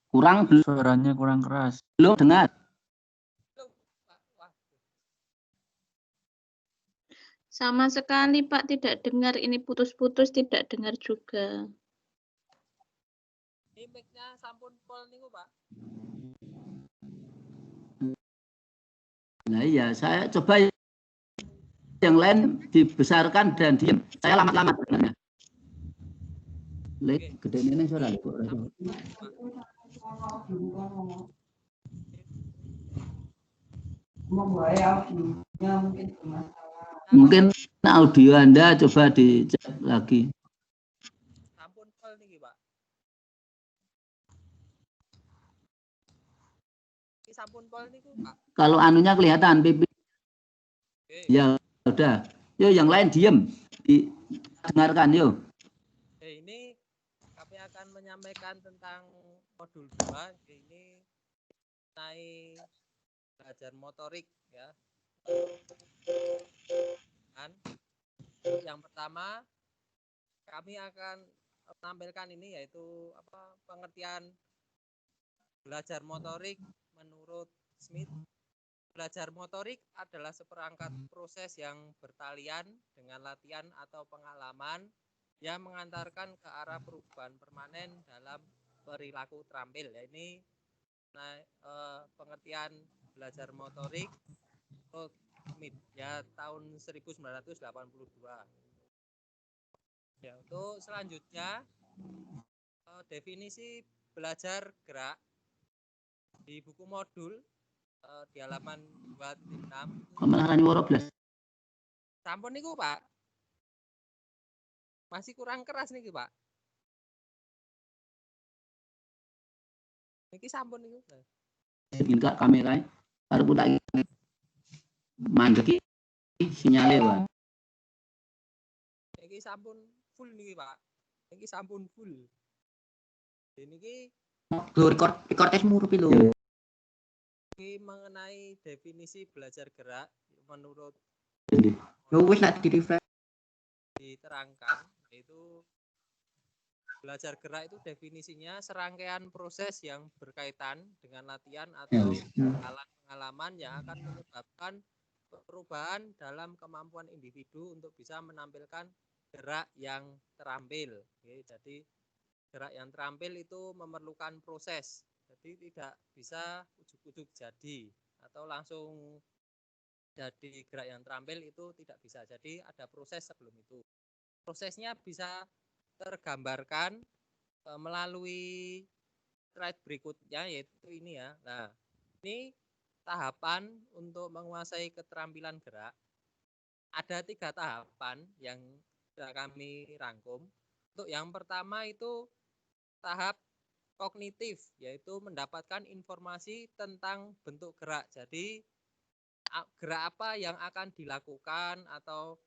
Suaranya kurang keras. Belum dengar. Sama sekali Pak tidak dengar, ini putus-putus, tidak dengar juga. Ini mic-nya sampun pol niku, Pak. Nah iya, saya coba yang lain dibesarkan dan diam. Saya lama-lama sebenarnya. Lek gede ini suara lek. Mungkin audio Anda coba dicek lagi. Sampun pol niki, Pak. Ini sampun pol niku, Pak. Kalau anunya kelihatan pipi. Ya udah. Yo yang lain diem. Dengarkan yuk. Ini kami akan menyampaikan tentang modul 2. Ini mengenai belajar motorik ya. Dan yang pertama kami akan menampilkan ini yaitu pengertian belajar motorik menurut Smith. Belajar motorik adalah seperangkat proses yang bertalian dengan latihan atau pengalaman yang mengantarkan ke arah perubahan permanen dalam perilaku terampil. Ya, ini pengertian belajar motorik menurut Smith ya tahun 1982. Ya, untuk selanjutnya definisi belajar gerak di buku modul di halaman 236. Kemarin waro blas. Sampun niku, Pak. Masih kurang keras niki, Pak. Niki sampun niku. Ingkak kamera arep tak mandeki sinyale wae. Niki sampun full niki, Pak. Niki sampun full. Niki Record tes murup lho. Ini mengenai definisi belajar gerak menurut Wis nak di-refresh diterangkan yaitu belajar gerak itu definisinya serangkaian proses yang berkaitan dengan latihan atau pengalaman yang akan menyebabkan perubahan dalam kemampuan individu untuk bisa menampilkan gerak yang terampil. Oke, jadi gerak yang terampil itu memerlukan proses. Jadi tidak bisa ujuk-ujuk jadi atau langsung jadi gerak yang terampil itu tidak bisa. Jadi ada proses sebelum itu. Prosesnya bisa tergambarkan melalui slide berikutnya yaitu ini ya. Nah, ini tahapan untuk menguasai keterampilan gerak. Ada 3 tahapan yang sudah kami rangkum. Untuk yang pertama itu tahap kognitif, yaitu mendapatkan informasi tentang bentuk gerak. Jadi gerak apa yang akan dilakukan atau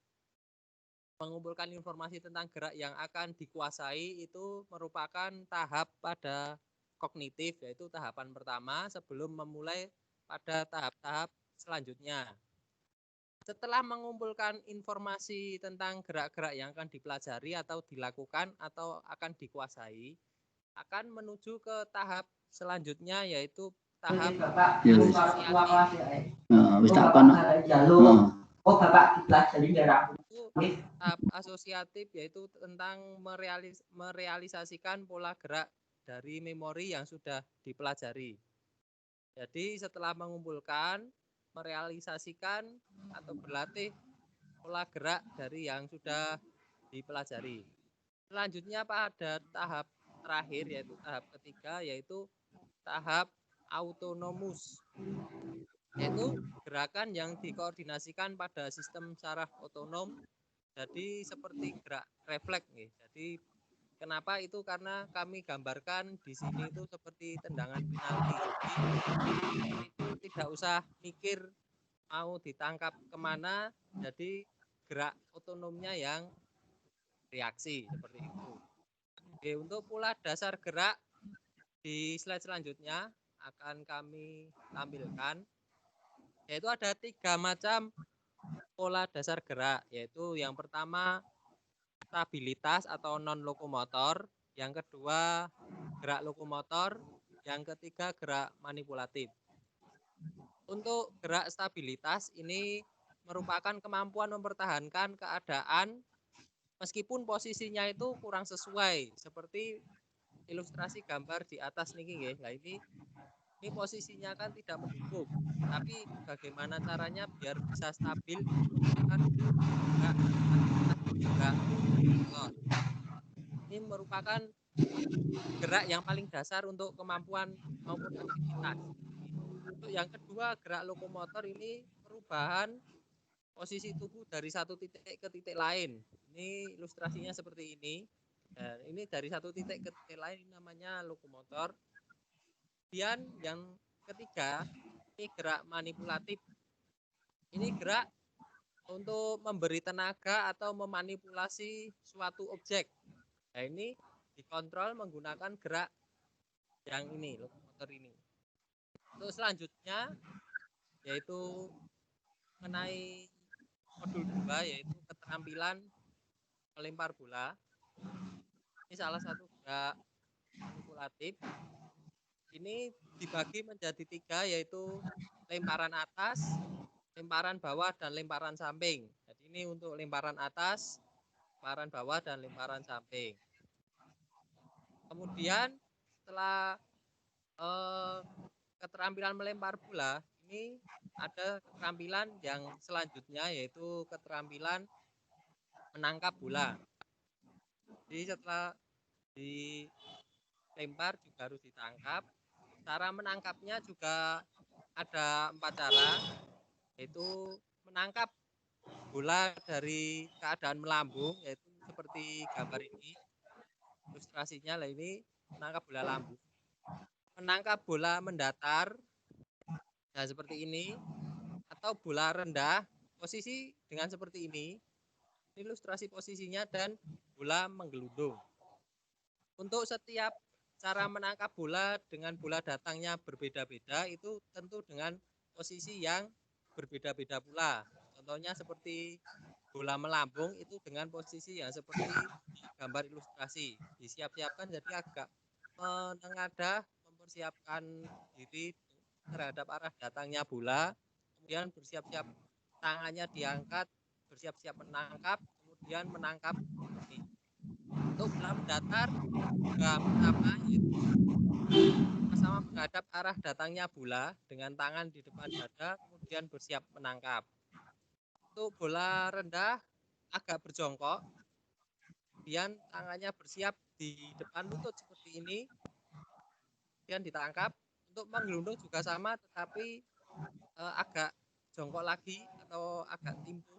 mengumpulkan informasi tentang gerak yang akan dikuasai itu merupakan tahap pada kognitif, yaitu tahapan pertama sebelum memulai pada tahap-tahap selanjutnya. Setelah mengumpulkan informasi tentang gerak-gerak yang akan dipelajari atau dilakukan atau akan dikuasai, akan menuju ke tahap selanjutnya yaitu tahap asosiatif. Oh Bapak dipelajari daerah tahap asosiatif yaitu tentang merealisasikan pola gerak dari memori yang sudah dipelajari. Jadi setelah mengumpulkan, merealisasikan atau berlatih pola gerak dari yang sudah dipelajari. Selanjutnya pada tahap terakhir yaitu tahap ketiga yaitu tahap autonomus, yaitu gerakan yang dikoordinasikan pada sistem saraf otonom. Jadi seperti gerak refleks nih. Jadi kenapa itu karena kami gambarkan di sini itu seperti tendangan penalti. Jadi tidak usah mikir mau ditangkap kemana. Jadi gerak otonomnya yang reaksi seperti itu. Oke, untuk pola dasar gerak di slide selanjutnya akan kami tampilkan, yaitu ada 3 macam pola dasar gerak, yaitu yang pertama stabilitas atau non lokomotor, yang kedua gerak lokomotor, yang ketiga gerak manipulatif. Untuk gerak stabilitas ini merupakan kemampuan mempertahankan keadaan meskipun posisinya itu kurang sesuai, seperti ilustrasi gambar di atas niki nggih. Nah, ini posisinya kan tidak mendukung, tapi bagaimana caranya biar bisa stabil menggunakan gerak gerak motor. Ini merupakan gerak yang paling dasar untuk kemampuan maupun aktivitas. Untuk yang kedua, gerak lokomotor ini perubahan posisi tubuh dari satu titik ke titik lain. Ini ilustrasinya seperti ini. Dan ini dari satu titik ke titik lain, ini namanya lokomotor. Kemudian yang ketiga, ini gerak manipulatif. Ini gerak untuk memberi tenaga atau memanipulasi suatu objek. Nah, ini dikontrol menggunakan gerak yang ini, lokomotor ini. Untuk selanjutnya, yaitu mengenai modul 2, yaitu keterampilan melempar bola. Ini salah satu gerak manipulatif. Ini dibagi menjadi 3, yaitu lemparan atas, lemparan bawah, dan lemparan samping. Jadi ini untuk lemparan atas, lemparan bawah, dan lemparan samping. Kemudian setelah keterampilan melempar bola, ini ada keterampilan yang selanjutnya, yaitu keterampilan menangkap bola. Jadi setelah dilempar juga harus ditangkap. Cara menangkapnya juga ada 4 cara, yaitu menangkap bola dari keadaan melambung, yaitu seperti gambar ini. Ilustrasinya lah, ini menangkap bola lambung. Menangkap bola mendatar, nah seperti ini, atau bola rendah, posisi dengan seperti ini. Ilustrasi posisinya, dan bola menggelundung. Untuk setiap cara menangkap bola dengan bola datangnya berbeda-beda, itu tentu dengan posisi yang berbeda-beda pula. Contohnya seperti bola melambung itu dengan posisi yang seperti gambar ilustrasi. Disiap-siapkan jadi agak menengadah, mempersiapkan diri terhadap arah datangnya bola, kemudian bersiap-siap tangannya diangkat, bersiap-siap menangkap, kemudian menangkap ini. Untuk bola mendatar juga pertama, yaitu sama menghadap arah datangnya bola dengan tangan di depan dada, kemudian bersiap menangkap. Untuk bola rendah agak berjongkok, kemudian tangannya bersiap di depan lutut seperti ini, kemudian ditangkap. Untuk menggelundung juga sama, tetapi agak jongkok lagi atau agak timpu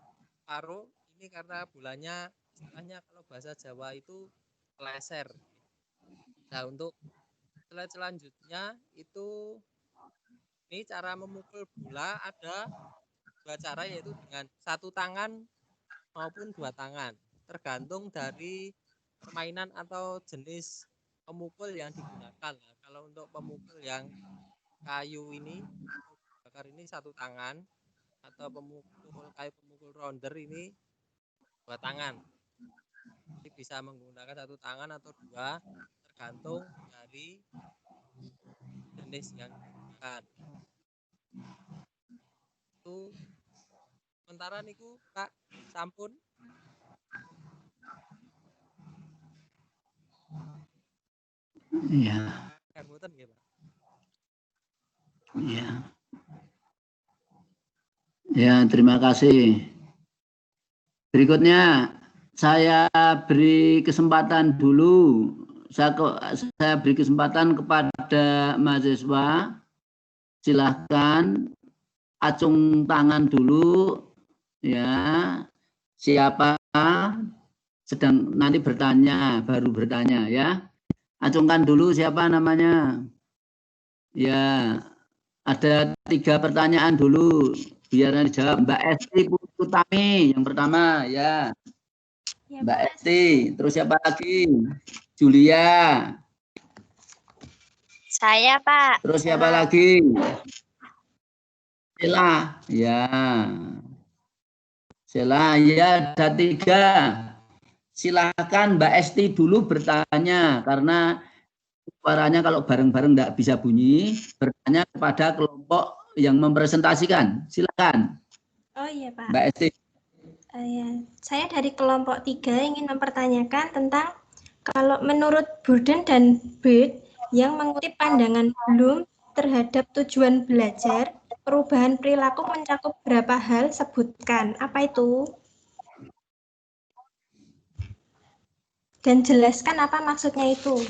paruh. Ini karena bolanya istilahnya kalau bahasa Jawa itu leser. Nah, untuk slide selanjutnya itu ini cara memukul bola ada 2 cara, yaitu dengan 1 tangan maupun 2 tangan, tergantung dari permainan atau jenis pemukul yang digunakan. Nah, kalau untuk pemukul yang kayu ini, bakar ini 1 tangan, atau pemukul kayu pemukul rounder ini 2 tangan. Jadi bisa menggunakan 1 tangan atau 2, tergantung dari jenis yang digunakan. Itu sementara niku Pak sampun. Iya. Mboten nggih, Pak. Iya. Ya, terima kasih. Berikutnya saya beri kesempatan dulu. Saya beri kesempatan kepada mahasiswa. Silahkan acung tangan dulu, ya. Siapa sedang nanti bertanya, baru bertanya, ya. Acungkan dulu siapa namanya. Ya, ada 3 pertanyaan dulu. Biar dijawab. Mbak Esti Putami yang pertama, ya. Mbak Esti, terus siapa lagi? Julia. Saya, Pak. Terus siapa lagi? Sela, ya. Sela, ya, ada 3. Silakan Mbak Esti dulu bertanya karena suaranya kalau bareng-bareng tidak bisa bunyi, bertanya kepada kelompok yang mempresentasikan. Silakan. Oh iya Pak. Mbak Esti. Ya. Saya dari kelompok 3 ingin mempertanyakan tentang kalau menurut Burden dan Bird yang mengutip pandangan Bloom terhadap tujuan belajar, perubahan perilaku mencakup berapa hal, sebutkan. Apa itu? Dan jelaskan apa maksudnya itu.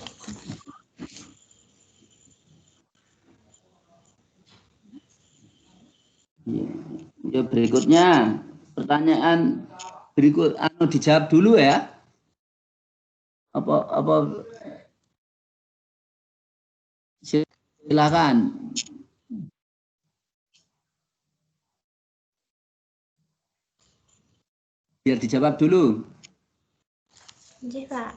Ya, berikutnya pertanyaan berikut dijawab dulu ya. Apa silakan. Biar dijawab dulu. Iya, Pak.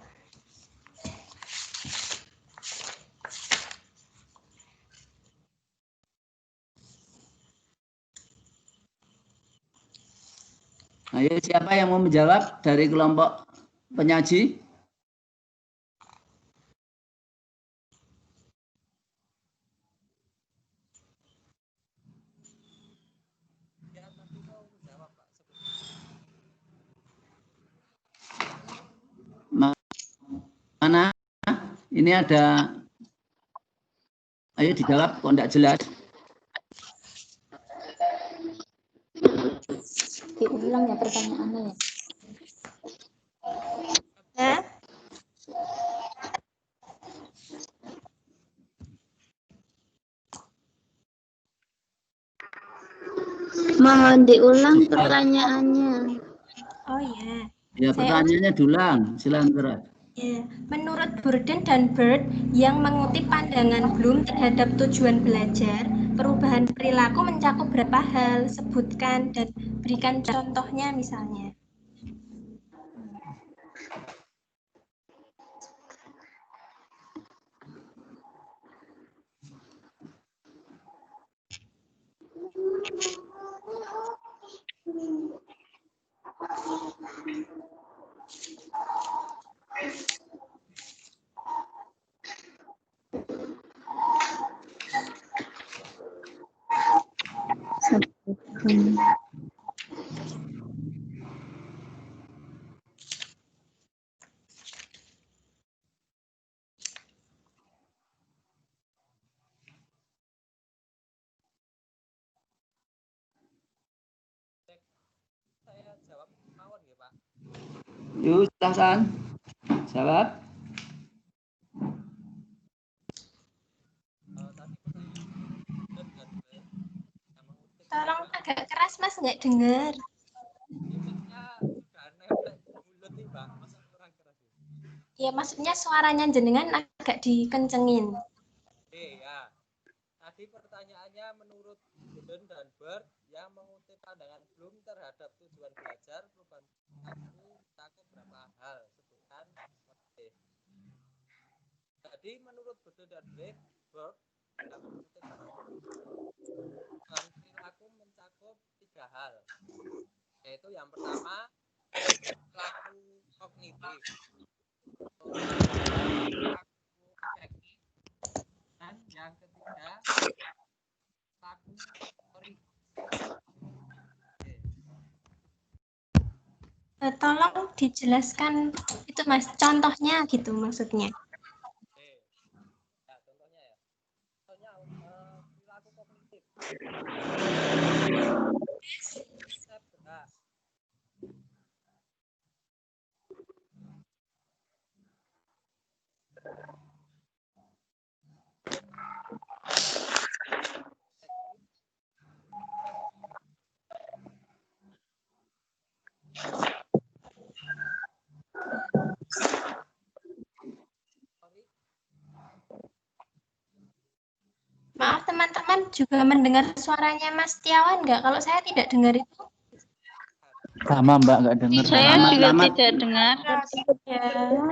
Ayo, siapa yang mau menjawab dari kelompok penyaji? Mana? Ini ada. Ayo dijawab, kok enggak jelas. Diulang ya pertanyaannya ya. Mohon diulang pertanyaannya. Oh iya. Ya, pertanyaannya diulang. Silakan Keras. Ya, menurut Burden dan Bird yang mengutip pandangan Bloom terhadap tujuan belajar, perubahan perilaku mencakup berapa hal? Sebutkan dan berikan contohnya misalnya. Saya jawab mawon ya Pak. Yuk, silakan. Jawab. Tolong agak keras Mas, nggak dengar. Ya, maksudnya suaranya jenengan agak dikencengin. Oke ya. Tadi pertanyaannya menurut Burden dan Bird yang mengutip pandangan Bloom terhadap tujuan belajar perubahan perilaku mencakup berapa hal? Sebutkan. Jadi menurut Burden dan Bird yang mengutip perubahan perilaku mencakup 3 hal. Yaitu yang pertama perilaku kognitif, perilaku afektif, dan yang ketiga perilaku motorik. Tolong dijelaskan itu Mas, contohnya gitu maksudnya. Oke. Ya, contohnya ya. Contohnya perilaku kognitif. Konsep gerak. Maaf teman-teman juga mendengar suaranya Mas Tiawan nggak? Kalau saya tidak dengar itu. Sama Mbak, nggak dengar. Saya juga tidak dengar. Ya,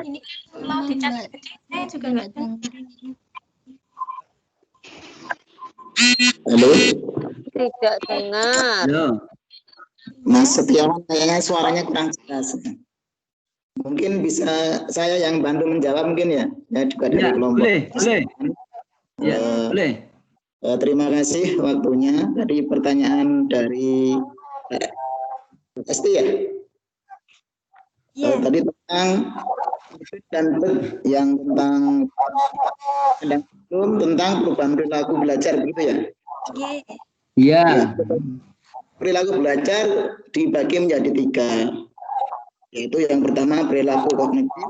ini kan mau dicat gede, saya juga nggak dengar. Halo, Tidak dengar. Yo. Mas Setiawan kayaknya suaranya kurang jelas. Mungkin bisa saya yang bantu menjawab mungkin ya. Ya juga dari Ya, kelompok. boleh. Ya, boleh. Terima kasih waktunya. Tadi pertanyaan dari Esti ya. Iya. Tadi tentang dan yang tentang perubahan perilaku belajar begitu ya. Iya. Iya. Perilaku belajar dibagi menjadi 3, yaitu yang pertama perilaku kognitif,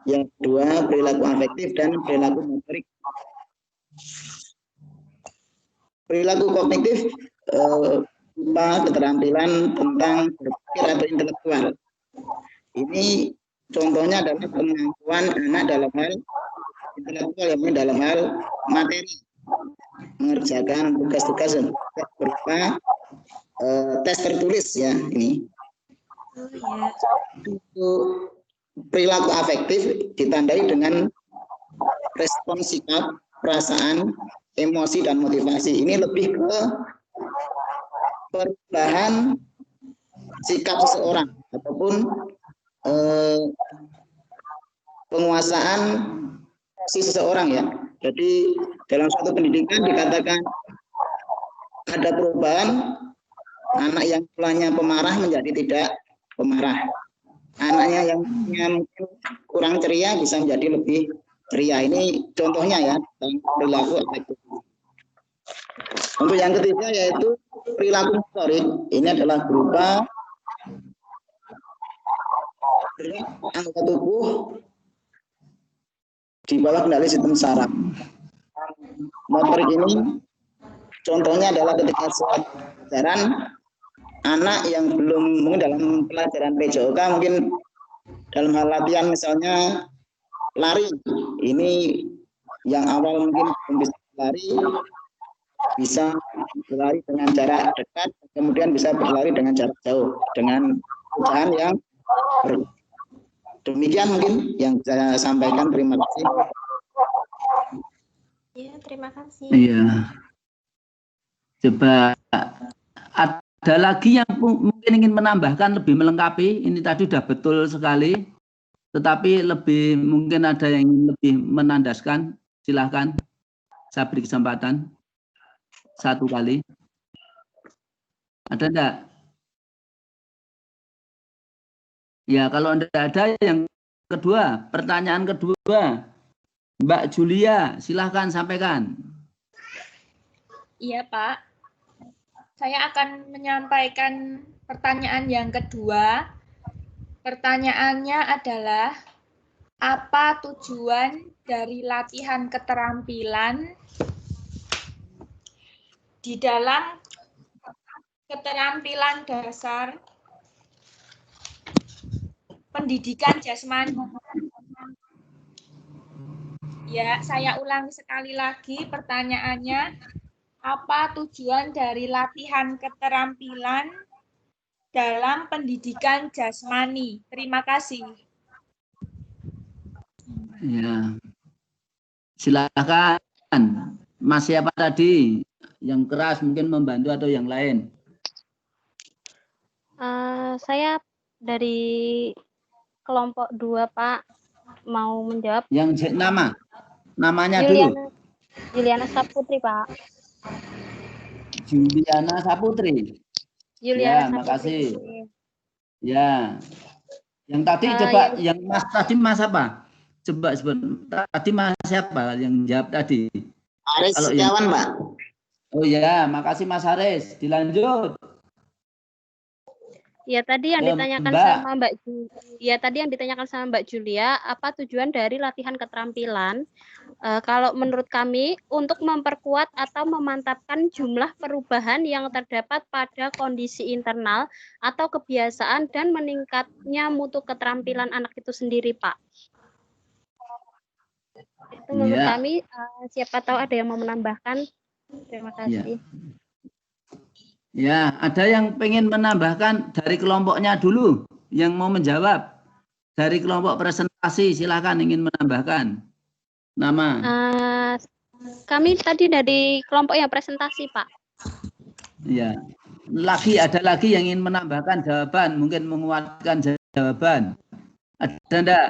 yang kedua perilaku afektif, dan perilaku motorik. Perilaku kognitif berupa keterampilan tentang berpikir atau intelektual. Ini contohnya adalah kemampuan anak dalam hal intelektual, yakni dalam hal materi, mengerjakan tugas-tugas berupa tes tertulis ya ini. Oh ya. Untuk perilaku afektif ditandai dengan respon sikap, perasaan, emosi, dan motivasi. Ini lebih ke perubahan sikap seseorang ataupun penguasaan si seseorang ya. Jadi dalam suatu pendidikan dikatakan ada perubahan, anak yang mulanya pemarah menjadi tidak pemarah. Anaknya yang mungkin kurang ceria bisa menjadi lebih ceria. Ini contohnya ya, perilaku afektif. Untuk yang ketiga yaitu perilaku motorik. Ini adalah berupa anggota tubuh di bawah kendali sistem saraf. Motorik ini contohnya adalah ketika saat pelajaran, anak yang belum mungkin dalam pelajaran PJOK mungkin dalam hal latihan misalnya lari, ini yang awal mungkin belum bisa lari, bisa berlari dengan jarak dekat, kemudian bisa berlari dengan jarak jauh dengan perubahan yang demikian mungkin yang saya sampaikan. Terima kasih. Ya, terima kasih. Iya. Coba ada lagi yang mungkin ingin menambahkan lebih melengkapi. Ini tadi sudah betul sekali. Tetapi lebih mungkin ada yang ingin lebih menandaskan. Silahkan. Saya beri kesempatan. 1 kali. Ada enggak? Ya, kalau enggak ada yang kedua, pertanyaan kedua. Mbak Julia, silahkan sampaikan. Iya, Pak. Saya akan menyampaikan pertanyaan yang kedua. Pertanyaannya adalah, apa tujuan dari latihan keterampilan di dalam keterampilan dasar pendidikan jasmani? Ya, saya ulangi sekali lagi pertanyaannya. Apa tujuan dari latihan keterampilan dalam pendidikan jasmani? Terima kasih. Ya. Silakan. Mas siapa tadi? Yang keras mungkin membantu atau yang lain? Saya dari kelompok 2, Pak. Mau menjawab. Yang namanya dulu. Juliana Saputri, Pak. Juliana Saputri. Juliana ya, Saputri. Makasih. Ya. Yang tadi coba yang Mas tadi Mas apa? Coba tadi Mas siapa yang jawab tadi? Aris Setiawan, Pak. Oh ya, makasih Mas Haris. Dilanjut. Ya, tadi yang ditanyakan sama Mbak Julia. Tadi yang ditanyakan sama Mbak Julia, apa tujuan dari latihan keterampilan? Kalau menurut kami, untuk memperkuat atau memantapkan jumlah perubahan yang terdapat pada kondisi internal atau kebiasaan dan meningkatnya mutu keterampilan anak itu sendiri, Pak. Itu menurut kami, siapa tahu ada yang mau menambahkan. Terima kasih. Ya, ada yang pengen menambahkan dari kelompoknya dulu yang mau menjawab. Dari kelompok presentasi, silakan ingin menambahkan nama. Kami tadi dari kelompok yang presentasi, Pak. Ya, ada lagi yang ingin menambahkan jawaban, mungkin menguatkan jawaban. Ada enggak?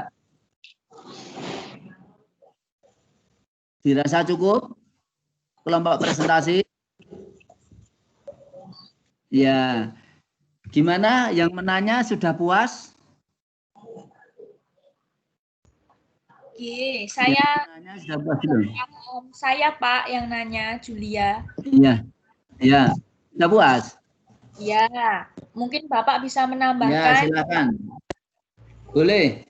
Dirasa cukup? Kelompok presentasi? Ya. Gimana? Yang menanya sudah puas? Oke, saya Sudah puas belum? saya Pak yang nanya, Julia. Iya. Iya. Sudah puas? Ya, mungkin Bapak bisa Ya, menambahkan. silakan. Boleh.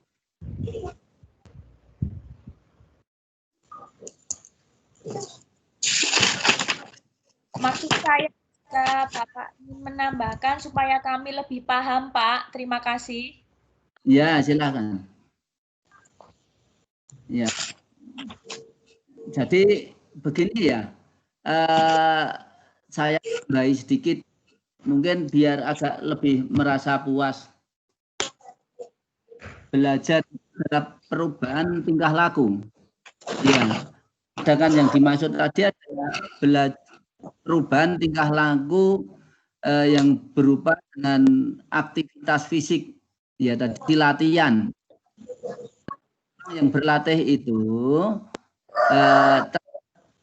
Maksud saya jika Bapak ingin menambahkan supaya kami lebih paham, Pak. Terima kasih. Ya, silakan. Ya. Jadi begini ya. Saya tambahi sedikit mungkin biar agak lebih merasa puas. Belajar terhadap perubahan tingkah laku. Ya. Sedangkan yang dimaksud tadi adalah belajar perubahan tingkah laku yang berupa dengan aktivitas fisik. Ya, tadi latihan. Yang berlatih itu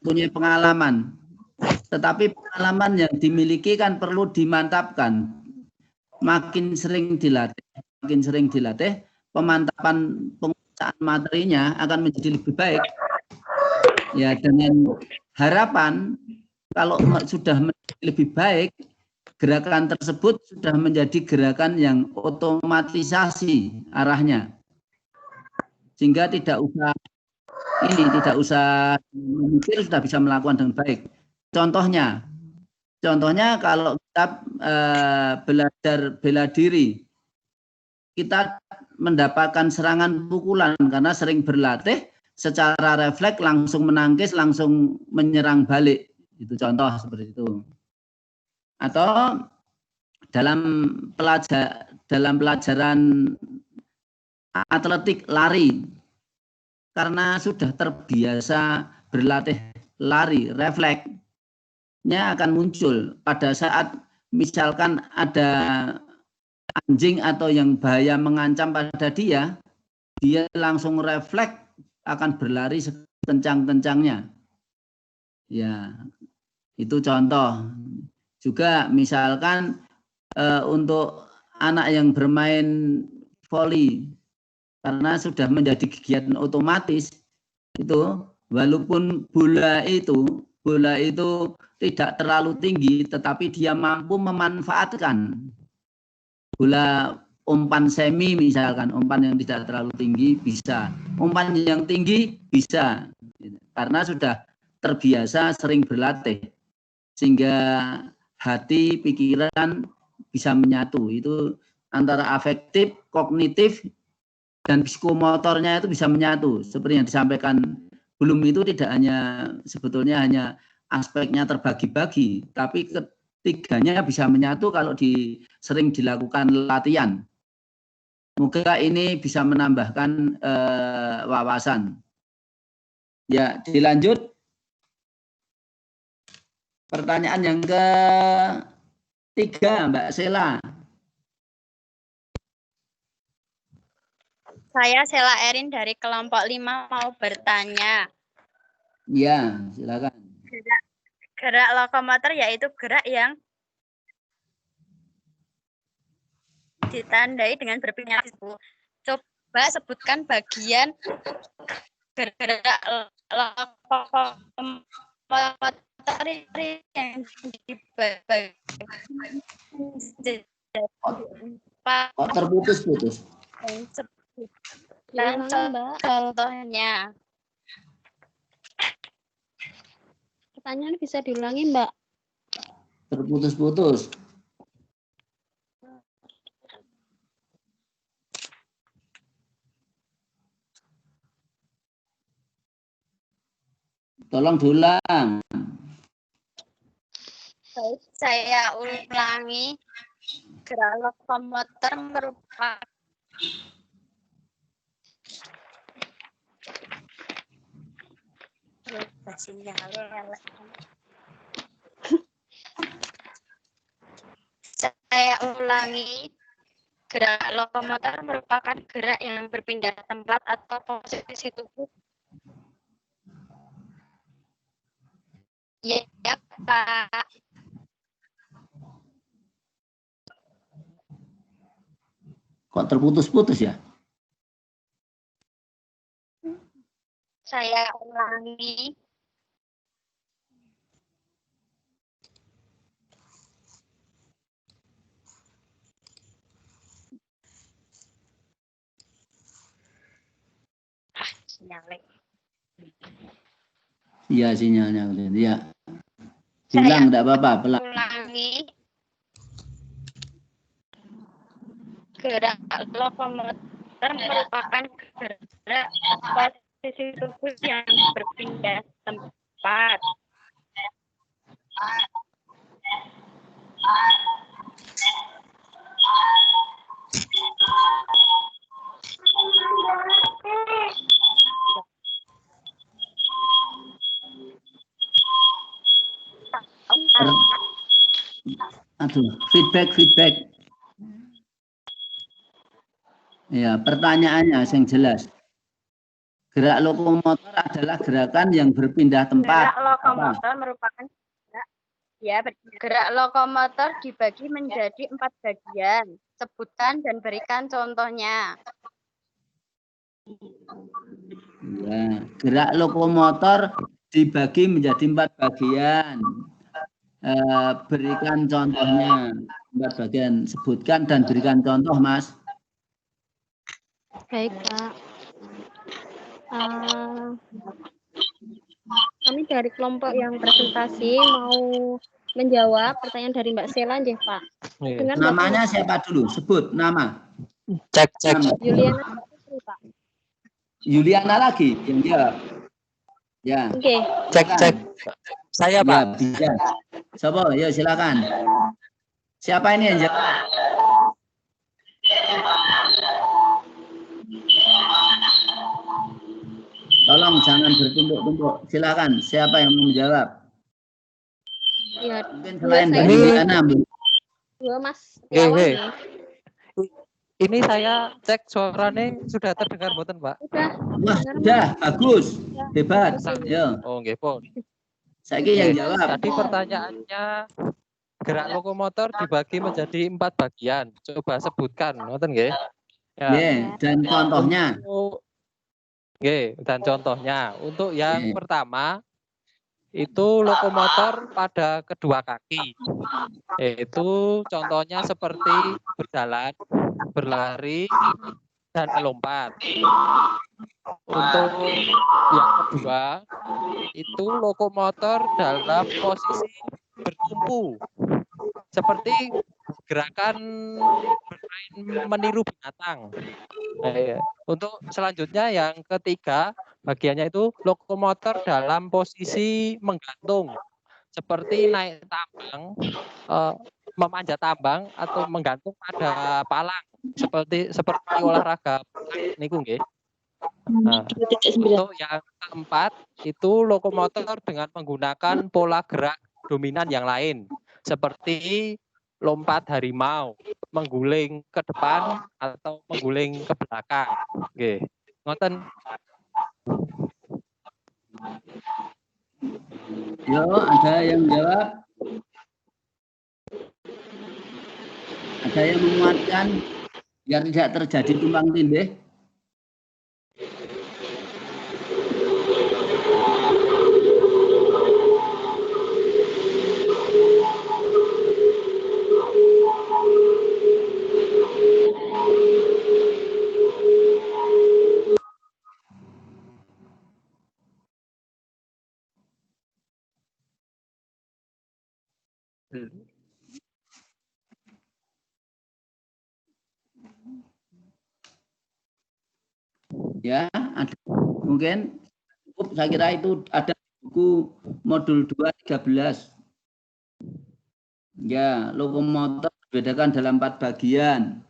punya pengalaman. Tetapi pengalaman yang dimiliki kan perlu dimantapkan. Makin sering dilatih, pemantapan penguasaan materinya akan menjadi lebih baik. Ya, dengan harapan kalau sudah menjadi lebih baik, gerakan tersebut sudah menjadi gerakan yang otomatisasi arahnya. Sehingga tidak usah memikir, sudah bisa melakukan dengan baik. Contohnya kalau kita belajar bela diri, kita mendapatkan serangan pukulan karena sering berlatih, secara refleks langsung menangkis, langsung menyerang balik. Itu contoh seperti itu. Atau dalam pelajaran atletik lari, karena sudah terbiasa berlatih lari, refleksnya akan muncul pada saat misalkan ada anjing atau yang bahaya mengancam pada dia langsung refleks akan berlari sekencang-kencangnya. Ya, itu contoh. Juga misalkan untuk anak yang bermain voli, karena sudah menjadi kegiatan otomatis, itu walaupun bola itu tidak terlalu tinggi, tetapi dia mampu memanfaatkan bola umpan semi, misalkan umpan yang tidak terlalu tinggi bisa, umpan yang tinggi bisa, karena sudah terbiasa sering berlatih, sehingga hati, pikiran bisa menyatu. Itu antara afektif, kognitif, dan psikomotornya itu bisa menyatu. Seperti yang disampaikan belum, itu tidak hanya sebetulnya hanya aspeknya terbagi-bagi, tapi ketiganya bisa menyatu kalau sering dilakukan latihan. Semoga ini bisa menambahkan wawasan. Ya, dilanjut. Pertanyaan yang ketiga, Mbak Sela. Saya Sela Erin dari kelompok 5 mau bertanya. Ya, silakan. Gerak lokomotor yaitu gerak yang ditandai dengan berpindah. Coba sebutkan bagian gerak lokomotor yang dibagi. Terputus-putus. Dan contohnya. Pertanyaan bisa diulangi, Mbak? Terputus-putus. Tolong diulang. Baik, saya ulangi. Gerak lokomotor merupakan saya ulangi. Gerak lokomotor merupakan gerak yang berpindah tempat atau posisi tubuh. Ya, Pak. Kok terputus-putus ya? Saya ulangi. Sinyalnya. Iya sinyalnya. Iya. Bilang enggak apa-apa. Pelan. Ulangi. Gerak lokomotor merupakan gerak posisi tubuh yang berpindah tempat. Aduh, feedback. Ya, pertanyaannya yang jelas. Gerak lokomotor adalah gerakan yang berpindah tempat. Gerak lokomotor merupakan gerak lokomotor dibagi menjadi 4 bagian. Sebutkan dan berikan contohnya. Ya, gerak lokomotor dibagi menjadi 4 bagian. Berikan contohnya. 4 bagian. Sebutkan dan berikan contoh, Mas. Baik, Pak. Kami dari kelompok yang presentasi mau menjawab pertanyaan dari Mbak Sela, nggih, Pak. Iya. Namanya siapa dulu? Sebut nama. Cek. Nama. Yuliana Putri, Pak. Yuliana lagi yang jawab. Ya. Oke. Cek. Saya, Pak. Ya, bisa. Sopo, ya silakan. Siapa ini yang jawab? Tolong jangan bertumpuk-tumpuk. Silakan. Siapa yang mau menjawab? Ya, Mungkin selain saya dari Yuliana, Bu. dua Mas. Oke. Ini saya cek suaranya sudah terdengar boten, Pak? Wah, sudah. Bagus. Hebat. Ya. Oh, nggih, Pon. Saya yang jawab. Tadi pertanyaannya gerak lokomotor dibagi menjadi 4 bagian. Coba sebutkan, ngoten nggih? Ya, dan contohnya. Dan contohnya untuk yang pertama itu lokomotor pada kedua kaki. Yaitu contohnya seperti berjalan, berlari, dan melompat. Untuk yang kedua itu lokomotor dalam posisi bertumpu seperti gerakan bermain meniru binatang. Untuk selanjutnya yang ketiga bagiannya itu lokomotor dalam posisi menggantung seperti naik tambang, memanjat tambang atau menggantung pada palang seperti olahraga niku nggih. Nah, untuk yang keempat itu lokomotor dengan menggunakan pola gerak dominan yang lain seperti lompat harimau, mengguling ke depan atau mengguling ke belakang. Nggih. Ngoten. Yo, ada yang jawab? Ada yang menguatkan biar tidak terjadi tumpang tindih? Ya, ada mungkin cukup, saya kira itu ada buku modul 213. Ya, lokomotor dibedakan dalam 4 bagian.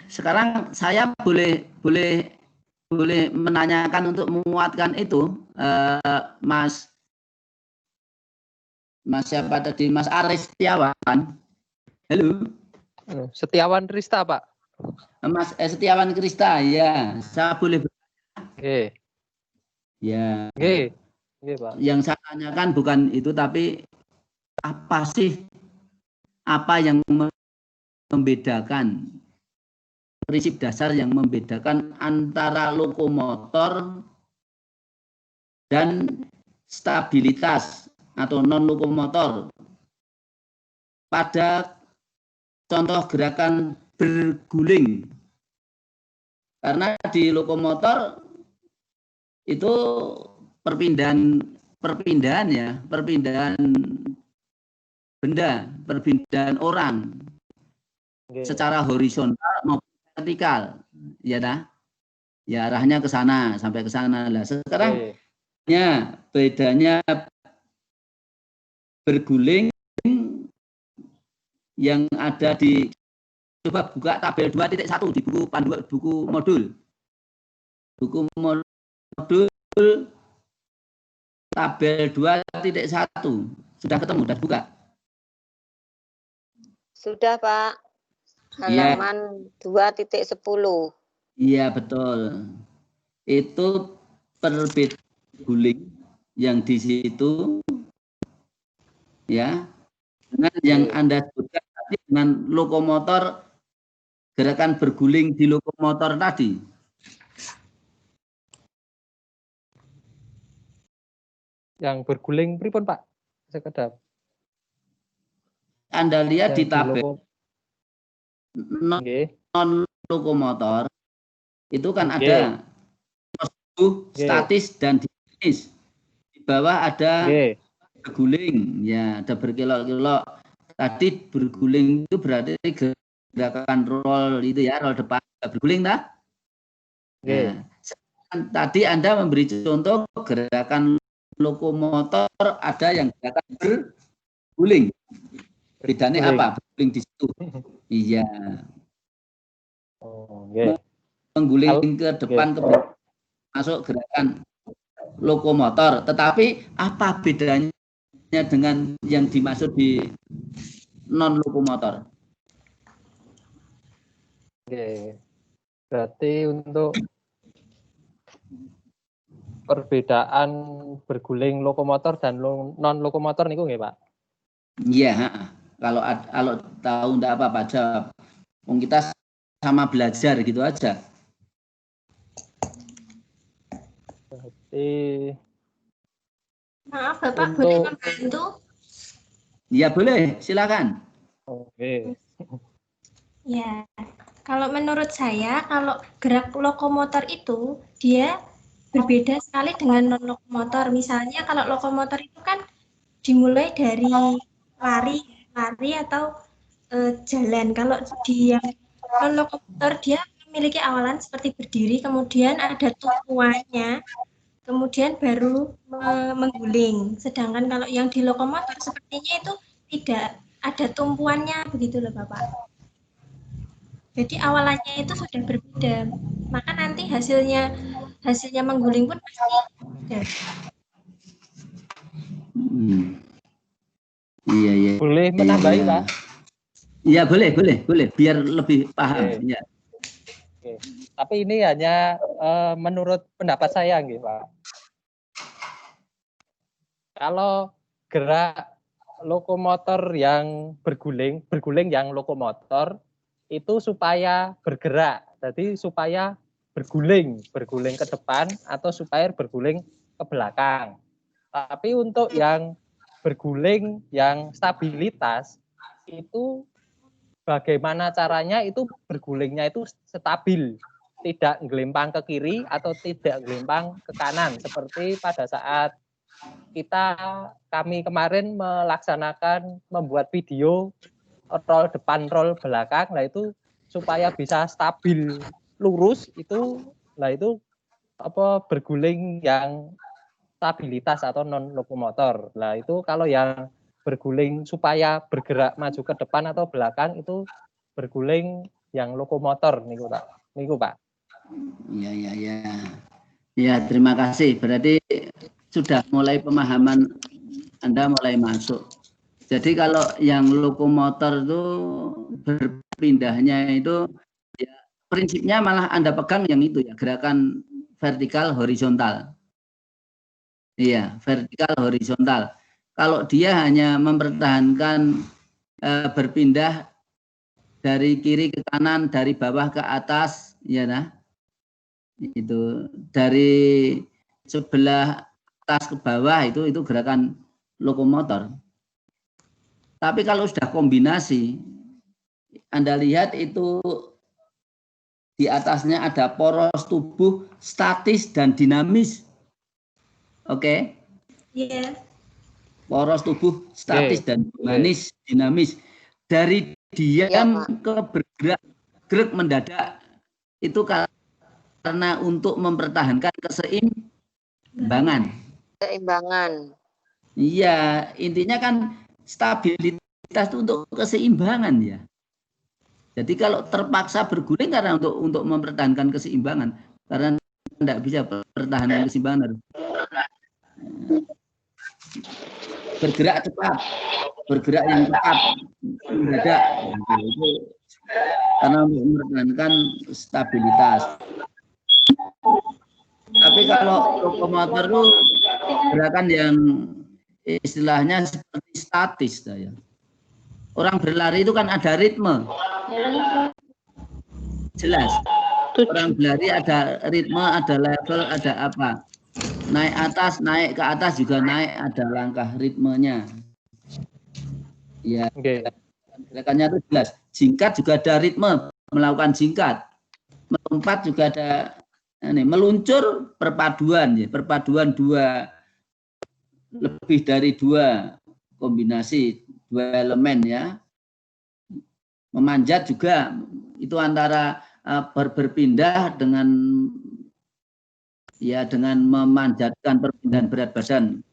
Sekarang saya boleh menanyakan untuk menguatkan itu, Mas siapa tadi, Mas Aris Setiawan. Halo. Setiawan Krista, Pak. Mas Setiawan Krista, ya. Saya boleh. Oke. Ya. Oke, Pak. Yang saya tanyakan bukan itu, tapi apa sih, apa yang membedakan, prinsip dasar yang membedakan antara lokomotor dan stabilitas atau non lokomotor pada contoh gerakan berguling. Karena di lokomotor itu perpindahan benda, perpindahan orang secara horizontal maupun vertikal, ya dah. Ya arahnya ke sana sampai ke sana lah. Sekarang bedanya berguling yang ada di, coba buka tabel 2.1 di buku panduan, buku modul tabel 2.1 sudah ketemu, sudah buka? Sudah, Pak. Halaman 2.10. Iya, betul. Itu perbedaan guling yang di situ, ya, dengan yang Anda sebutkan tadi dengan lokomotor, gerakan berguling di lokomotor tadi. Yang berguling pripun, Pak? Sekedap. Anda lihat yang di tabel non lokomotor itu kan ada statis dan dinamis. Di bawah ada berguling, ya, ada berkelok-kelok. Tadi berguling itu berarti gerakan roll itu ya, roll depan, berguling dah. Nah, tadi Anda memberi contoh gerakan lokomotor, ada yang gerakan berguling. Bedanya apa? Berguling di situ. Iya. Mengguling ke depan ke belakang masuk gerakan lokomotor. Tetapi apa bedanya dengan yang dimaksud di non lokomotor? Oke. Berarti untuk perbedaan berguling lokomotor dan non lokomotor niku nggih, Pak? Iya, kalau tahu enggak apa-apa jawab. Kita sama belajar gitu aja. Maaf, Bapak boleh membantu? Ya boleh, silakan. Oke. Ya, kalau menurut saya, kalau gerak lokomotor itu dia berbeda sekali dengan non lokomotor. Misalnya kalau lokomotor itu kan dimulai dari lari atau jalan. Kalau di yang non lokomotor dia memiliki awalan seperti berdiri, kemudian ada tumpuannya, kemudian baru mengguling. Sedangkan kalau yang di lokomotor sepertinya itu tidak ada tumpuannya, begitu loh Bapak. Jadi awalannya itu sudah berbeda, maka nanti hasilnya mengguling pun pasti beda. Iya. Boleh menambahi, Pak? Iya, boleh, biar lebih paham. Ya. Oke. Tapi ini hanya menurut pendapat saya, nggih, Pak. Kalau gerak lokomotor yang berguling yang lokomotor itu supaya bergerak, jadi supaya berguling ke depan atau supaya berguling ke belakang. Tapi untuk yang berguling yang stabilitas itu bagaimana caranya itu bergulingnya itu stabil, tidak gelempang ke kiri atau tidak gelempang ke kanan seperti pada saat kami kemarin membuat video roll depan roll belakang, lah itu supaya bisa stabil lurus itu berguling yang stabilitas atau non lokomotor. Lah itu kalau yang berguling supaya bergerak maju ke depan atau belakang itu berguling yang lokomotor niku Pak. Niku Pak. Iya. Ya, terima kasih. Berarti sudah mulai pemahaman Anda mulai masuk. Jadi kalau yang lokomotor itu berpindahnya itu ya, prinsipnya malah Anda pegang yang itu ya, gerakan vertikal horizontal. Iya, vertikal horizontal. Kalau dia hanya mempertahankan berpindah dari kiri ke kanan, dari bawah ke atas, ya nah. Itu dari sebelah atas ke bawah itu gerakan lokomotor. Tapi kalau sudah kombinasi, Anda lihat itu di atasnya ada poros tubuh statis dan dinamis. Oke? Iya. Poros tubuh statis dan dinamis. Dari diam ke bergerak, gerak mendadak itu karena untuk mempertahankan keseimbangan. Iya, intinya kan stabilitas itu untuk keseimbangan ya. Jadi kalau terpaksa berguling karena untuk mempertahankan keseimbangan, karena tidak bisa pertahankan keseimbangan harus bergerak cepat, bergerak yang cepat, mendadak, itu karena untuk mempertahankan stabilitas. Tapi kalau lokomotor itu gerakan yang istilahnya seperti statis ya. Orang berlari itu kan ada ritme. Jelas. Orang berlari ada ritme, ada level, ada apa. Naik atas, naik ke atas juga naik, ada langkah ritmenya. Ya. Gerakannya itu jelas. Jingkat juga ada ritme, melakukan jingkat. Melompat juga ada meluncur perpaduan ya, perpaduan lebih dari dua kombinasi, dua elemen ya. Memanjat juga itu antara berpindah dengan memanjatkan perpindahan berat badan,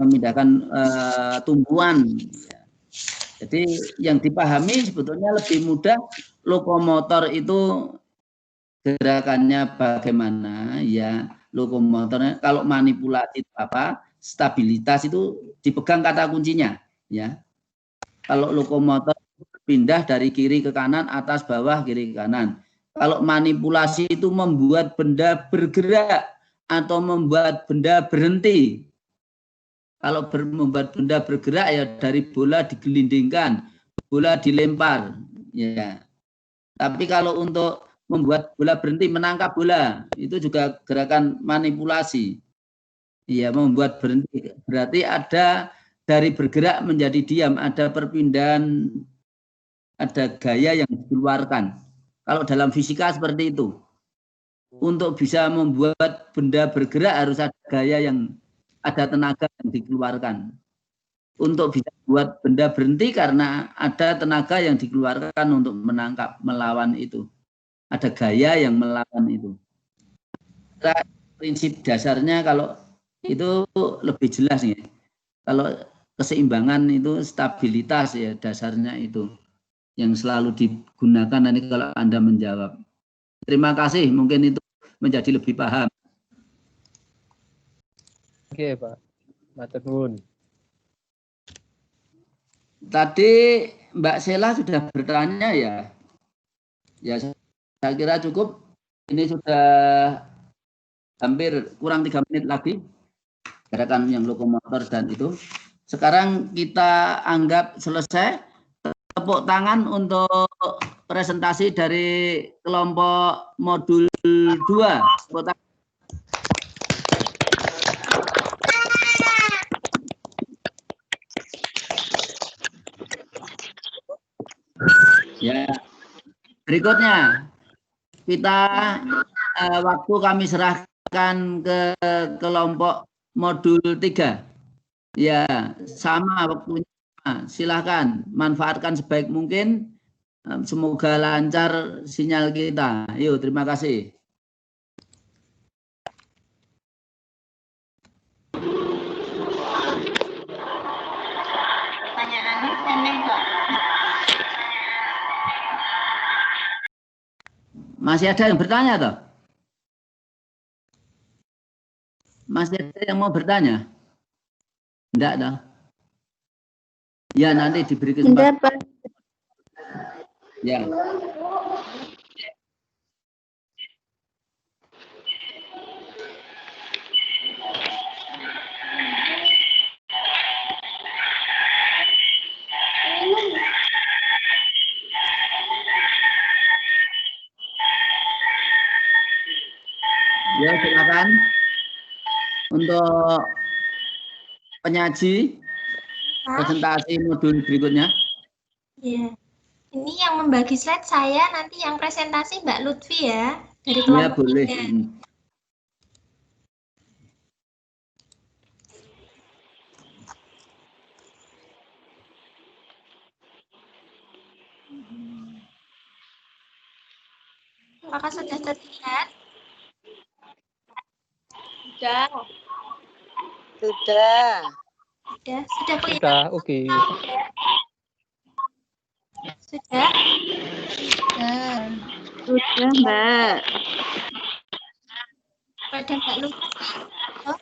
memindahkan tumpuan. Jadi yang dipahami sebetulnya lebih mudah lokomotor itu gerakannya bagaimana ya, lokomotornya kalau manipulasi apa, stabilitas itu dipegang kata kuncinya ya. Kalau lokomotor pindah dari kiri ke kanan, atas bawah, kiri ke kanan. Kalau manipulasi itu membuat benda bergerak atau membuat benda berhenti. Kalau membuat benda bergerak ya dari bola digelindingkan, bola dilempar ya. Tapi kalau untuk membuat bola berhenti, menangkap bola, itu juga gerakan manipulasi. Iya, membuat berhenti. Berarti ada dari bergerak menjadi diam, ada perpindahan, ada gaya yang dikeluarkan. Kalau dalam fisika seperti itu. Untuk bisa membuat benda bergerak harus ada gaya yang, ada tenaga yang dikeluarkan. Untuk bisa buat benda berhenti karena ada tenaga yang dikeluarkan untuk menangkap, melawan itu. Ada gaya yang melawan itu. Prinsip dasarnya kalau itu lebih jelas ya. Kalau keseimbangan itu stabilitas ya dasarnya itu yang selalu digunakan nanti kalau Anda menjawab. Terima kasih, mungkin itu menjadi lebih paham. Oke, Pak. Matur nuwun. Tadi Mbak Sela sudah bertanya ya. Ya, saya kira cukup. Ini sudah hampir kurang 3 menit lagi gerakan yang lokomotor dan itu. Sekarang kita anggap selesai. Tepuk tangan untuk presentasi dari kelompok modul 2. Tepuk tangan. Ya. Berikutnya kita waktu kami serahkan ke kelompok modul 3. Ya, sama waktunya. Silahkan manfaatkan sebaik mungkin. Semoga lancar sinyal kita. Yuk, terima kasih. Masih ada yang bertanya toh? Masih ada yang mau bertanya? Enggak toh? Ya, nanti diberi kesempatan. Enggak, Pak. Ya. Ya, silakan untuk penyaji presentasi modul berikutnya. Ya. Ini yang membagi slide saya, nanti yang presentasi Mbak Lutfi ya, dari Ya, kelompok boleh. 3. Apakah sudah terlihat? Sudah. Sudah. Sudah kelihatan? Oke. Sudah? Sudah, Mbak. Pada Mbak Lutfi. Oh.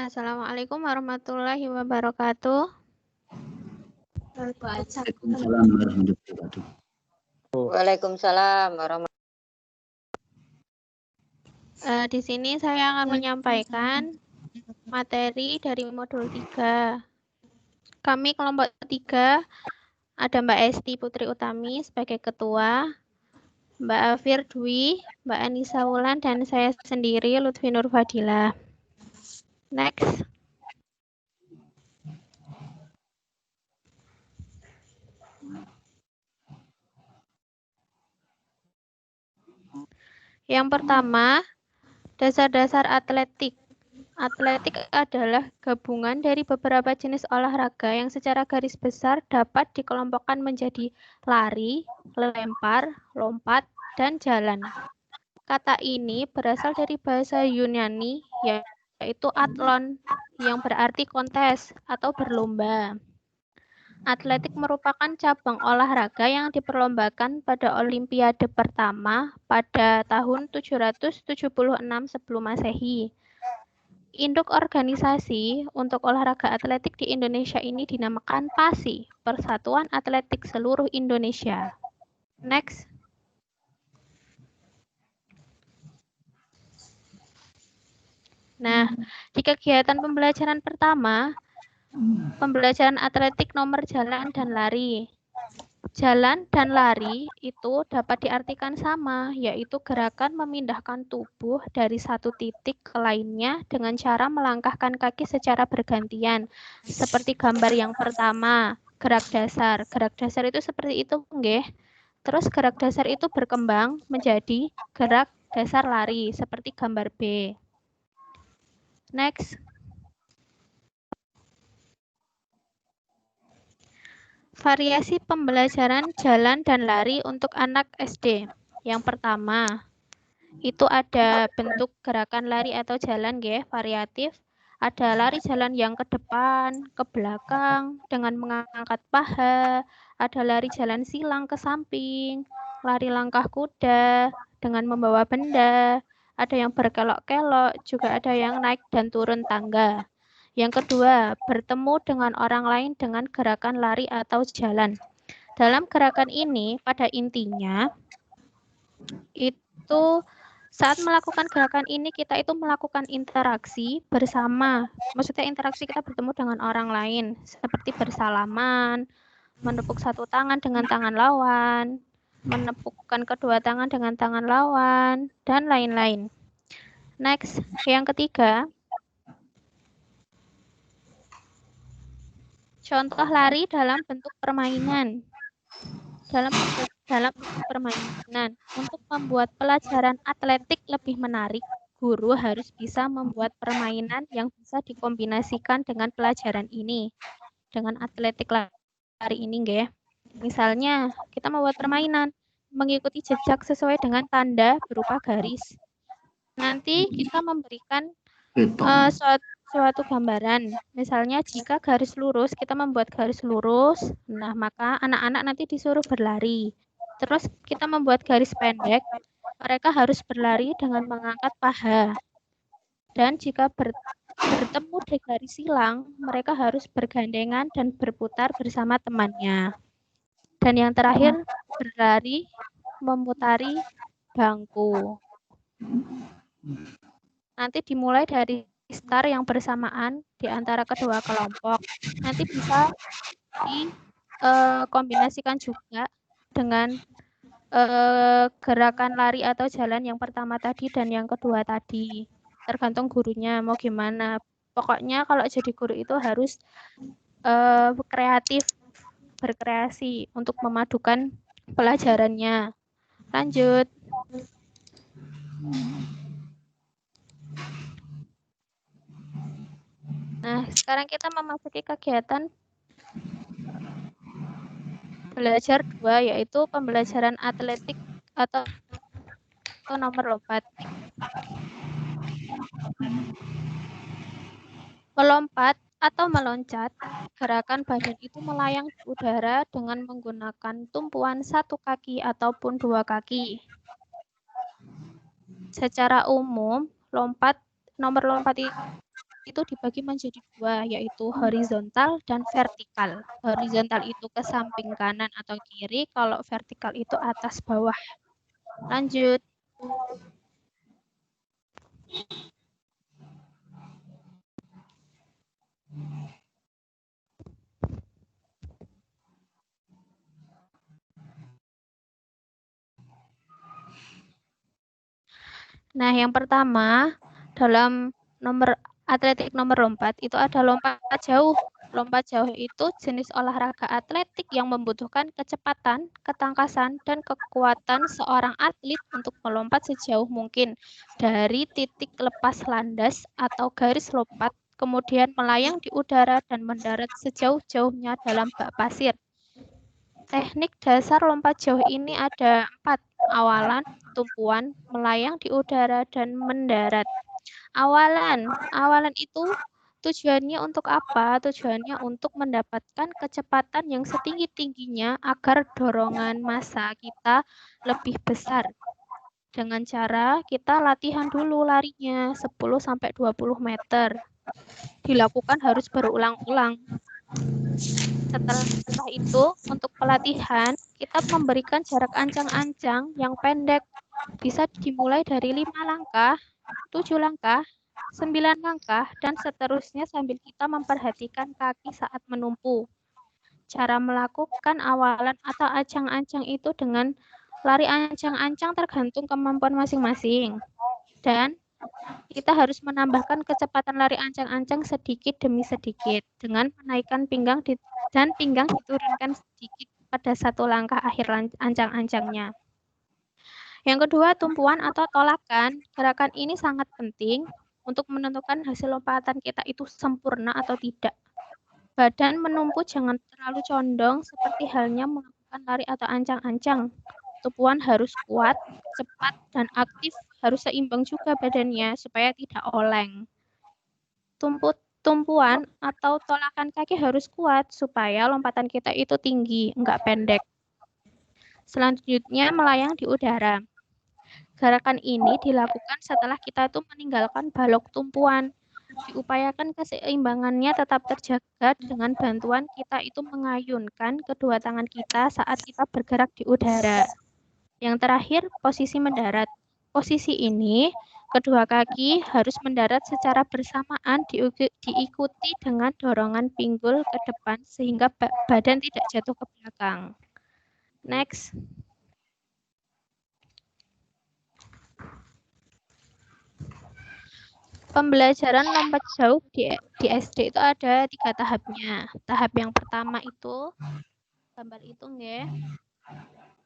Assalamualaikum warahmatullahi wabarakatuh. Waalaikumsalam warahmatullahi wabarakatuh. Waalaikumsalam warahmatullahi Di sini saya akan menyampaikan materi dari modul 3. Kami kelompok 3 ada Mbak Esti Putri Utami sebagai ketua, Mbak Afir Dwi, Mbak Anissa Wulan, dan saya sendiri Lutfi Nur Fadilah. Next. Yang pertama, dasar-dasar atletik. Atletik adalah gabungan dari beberapa jenis olahraga yang secara garis besar dapat dikelompokkan menjadi lari, lempar, lompat, dan jalan. Kata ini berasal dari bahasa Yunani, yaitu atlon, yang berarti kontes atau berlomba. Atletik merupakan cabang olahraga yang diperlombakan pada Olimpiade pertama pada tahun 776 sebelum Masehi. Induk organisasi untuk olahraga atletik di Indonesia ini dinamakan PASI, Persatuan Atletik Seluruh Indonesia. Next. Nah, di kegiatan pembelajaran pertama, pembelajaran atletik nomor jalan dan lari. Jalan dan lari itu dapat diartikan sama, yaitu gerakan memindahkan tubuh dari satu titik ke lainnya dengan cara melangkahkan kaki secara bergantian. Seperti gambar yang pertama, gerak dasar. Gerak dasar itu seperti itu, nggih. Terus gerak dasar itu berkembang menjadi gerak dasar lari, seperti gambar B. Next. Variasi pembelajaran jalan dan lari untuk anak SD. Yang pertama, itu ada bentuk gerakan lari atau jalan, nggih, variatif. Ada lari jalan yang ke depan, ke belakang, dengan mengangkat paha. Ada lari jalan silang ke samping, lari langkah kuda, dengan membawa benda. Ada yang berkelok-kelok, juga ada yang naik dan turun tangga. Yang kedua, bertemu dengan orang lain dengan gerakan lari atau jalan. Dalam gerakan ini, pada intinya, itu saat melakukan gerakan ini, kita itu melakukan interaksi bersama. Maksudnya interaksi kita bertemu dengan orang lain, seperti bersalaman, menepuk satu tangan dengan tangan lawan, menepukkan kedua tangan dengan tangan lawan, dan lain-lain. Next, yang ketiga, contoh lari dalam bentuk permainan. Dalam bentuk permainan, untuk membuat pelajaran atletik lebih menarik, guru harus bisa membuat permainan yang bisa dikombinasikan dengan pelajaran ini, dengan atletik lari ini, nggih. Misalnya, kita membuat permainan, mengikuti jejak sesuai dengan tanda berupa garis. Nanti kita memberikan suatu gambaran. Misalnya, jika garis lurus, kita membuat garis lurus. Nah, maka anak-anak nanti disuruh berlari. Terus kita membuat garis pendek, mereka harus berlari dengan mengangkat paha. Dan jika bertemu di garis silang, mereka harus bergandengan dan berputar bersama temannya. Dan yang terakhir, berlari memutari bangku. Nanti dimulai dari start yang bersamaan di antara kedua kelompok. Nanti bisa dikombinasikan juga dengan gerakan lari atau jalan yang pertama tadi dan yang kedua tadi. Tergantung gurunya mau gimana. Pokoknya kalau jadi guru itu harus kreatif, berkreasi untuk memadukan pelajarannya. Lanjut. Nah, sekarang kita memasuki kegiatan belajar 2, yaitu pembelajaran atletik atau nomor lompat. Melompat atau meloncat, gerakan badan itu melayang di udara dengan menggunakan tumpuan 1 kaki ataupun 2 kaki. Secara umum, nomor lompat itu dibagi menjadi 2, yaitu horizontal dan vertikal. Horizontal itu ke samping kanan atau kiri, kalau vertikal itu atas bawah. Lanjut. Nah, yang pertama, dalam atletik nomor lompat, itu ada lompat jauh. Lompat jauh itu jenis olahraga atletik yang membutuhkan kecepatan, ketangkasan, dan kekuatan seorang atlet untuk melompat sejauh mungkin dari titik lepas landas atau garis lompat, kemudian melayang di udara dan mendarat sejauh-jauhnya dalam bak pasir. Teknik dasar lompat jauh ini ada 4, awalan, tumpuan, melayang di udara, dan mendarat. Awalan itu tujuannya untuk apa? Tujuannya untuk mendapatkan kecepatan yang setinggi-tingginya agar dorongan massa kita lebih besar. Dengan cara kita latihan dulu larinya 10-20 meter. Dilakukan harus berulang-ulang. Setelah itu, untuk pelatihan, kita memberikan jarak ancang-ancang yang pendek. Bisa dimulai dari 5 langkah, 7 langkah, 9 langkah, dan seterusnya sambil kita memperhatikan kaki saat menumpu. Cara melakukan awalan atau ancang-ancang itu dengan lari ancang-ancang tergantung kemampuan masing-masing. Dan kita harus menambahkan kecepatan lari ancang-ancang sedikit demi sedikit dengan menaikkan pinggang dan pinggang diturunkan sedikit pada 1 langkah akhir ancang-ancangnya. Yang kedua, tumpuan atau tolakan. Gerakan ini sangat penting untuk menentukan hasil lompatan kita itu sempurna atau tidak. Badan menumpu jangan terlalu condong seperti halnya melakukan lari atau ancang-ancang. Tumpuan harus kuat, cepat, dan aktif. Harus seimbang juga badannya supaya tidak oleng. Tumpuan atau tolakan kaki harus kuat supaya lompatan kita itu tinggi, enggak pendek. Selanjutnya, melayang di udara. Gerakan ini dilakukan setelah kita itu meninggalkan balok tumpuan. Diupayakan keseimbangannya tetap terjaga dengan bantuan kita itu mengayunkan kedua tangan kita saat kita bergerak di udara. Yang terakhir, posisi mendarat. Posisi ini, kedua kaki harus mendarat secara bersamaan diikuti dengan dorongan pinggul ke depan sehingga badan tidak jatuh ke belakang. Next. Pembelajaran lompat jauh di SD itu ada 3 tahapnya. Tahap yang pertama itu, gambar itu nggih.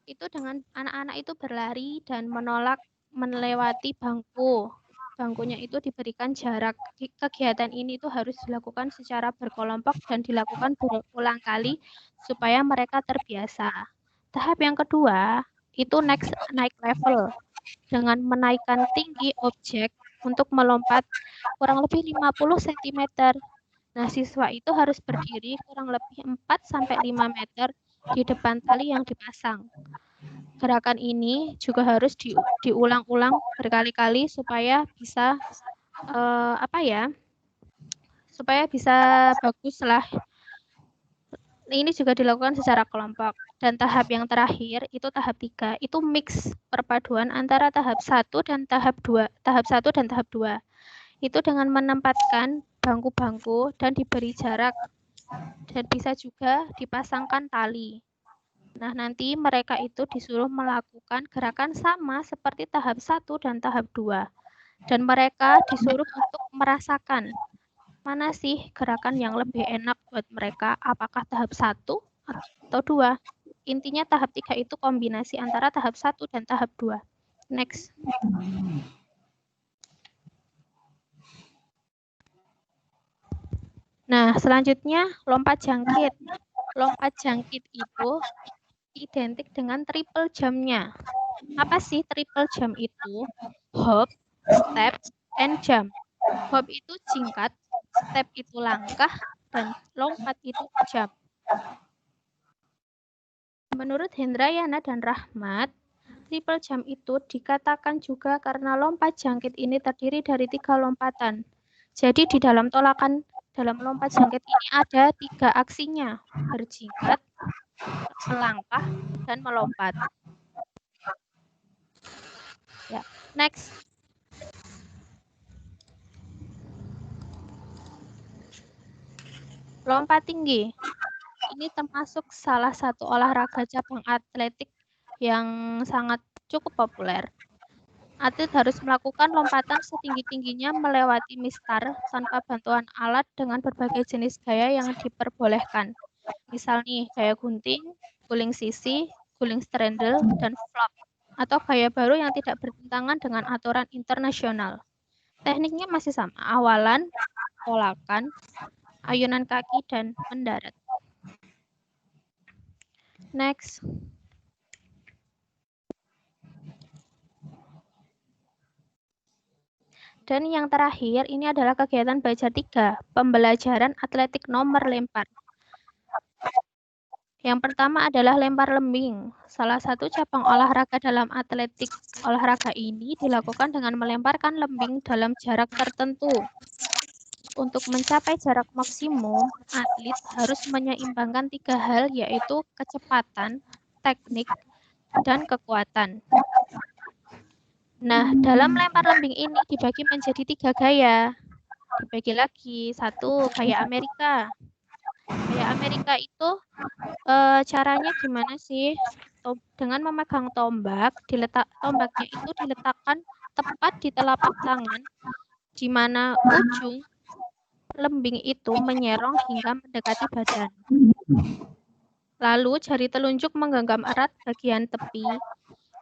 Itu dengan anak-anak itu berlari dan melewati bangku. Bangkunya itu diberikan jarak. Kegiatan ini itu harus dilakukan secara berkelompok dan dilakukan berulang kali supaya mereka terbiasa. Tahap yang kedua itu naik level dengan menaikkan tinggi objek untuk melompat kurang lebih 50 cm. Nah, siswa itu harus berdiri kurang lebih 4-5 meter di depan tali yang dipasang. Gerakan ini juga harus diulang-ulang berkali-kali supaya bisa supaya bisa bagus lah. Ini juga dilakukan secara kelompok. Dan tahap yang terakhir itu tahap 3, itu mix perpaduan antara tahap 1 dan tahap 2. Tahap 1 dan tahap 2. Itu dengan menempatkan bangku-bangku dan diberi jarak dan bisa juga dipasangkan tali. Nah, nanti mereka itu disuruh melakukan gerakan sama seperti tahap 1 dan tahap 2. Dan mereka disuruh untuk merasakan mana sih gerakan yang lebih enak buat mereka, apakah tahap 1 atau 2. Intinya tahap 3 itu kombinasi antara tahap 1 dan tahap 2. Next. Nah, selanjutnya lompat jangkit. Lompat jangkit itu identik dengan triple jump-nya. Apa sih triple jump itu? Hop, step, and jump. Hop itu singkat, step itu langkah, dan lompat itu jump. Menurut Hendrayana dan Rahmat, triple jump itu dikatakan juga karena lompat jangkit ini terdiri dari 3 lompatan. Jadi di dalam lompat jangkit ini ada 3 aksinya, berjingkat, melangkah, dan melompat. Ya, next. Lompat tinggi. Ini termasuk salah satu olahraga cabang atletik yang sangat cukup populer. Atlet harus melakukan lompatan setinggi-tingginya melewati mistar tanpa bantuan alat dengan berbagai jenis gaya yang diperbolehkan. Misal nih, gaya gunting, guling sisi, guling strandle, dan flop. Atau gaya baru yang tidak bertentangan dengan aturan internasional. Tekniknya masih sama, awalan, tolakan, ayunan kaki, dan mendarat. Next. Dan yang terakhir, ini adalah kegiatan belajar 3, pembelajaran atletik nomor lempar. Yang pertama adalah lempar lembing. Salah satu cabang olahraga dalam atletik olahraga ini dilakukan dengan melemparkan lembing dalam jarak tertentu. Untuk mencapai jarak maksimum, atlet harus menyeimbangkan 3 hal, yaitu kecepatan, teknik, dan kekuatan. Nah, dalam lempar lembing ini dibagi menjadi 3 gaya. Dibagi lagi, 1 gaya Amerika. Gaya Amerika itu caranya gimana sih? Dengan memegang tombak, tombaknya itu diletakkan tepat di telapak tangan, di mana ujung lembing itu menyerong hingga mendekati badan. Lalu jari telunjuk menggenggam erat bagian tepi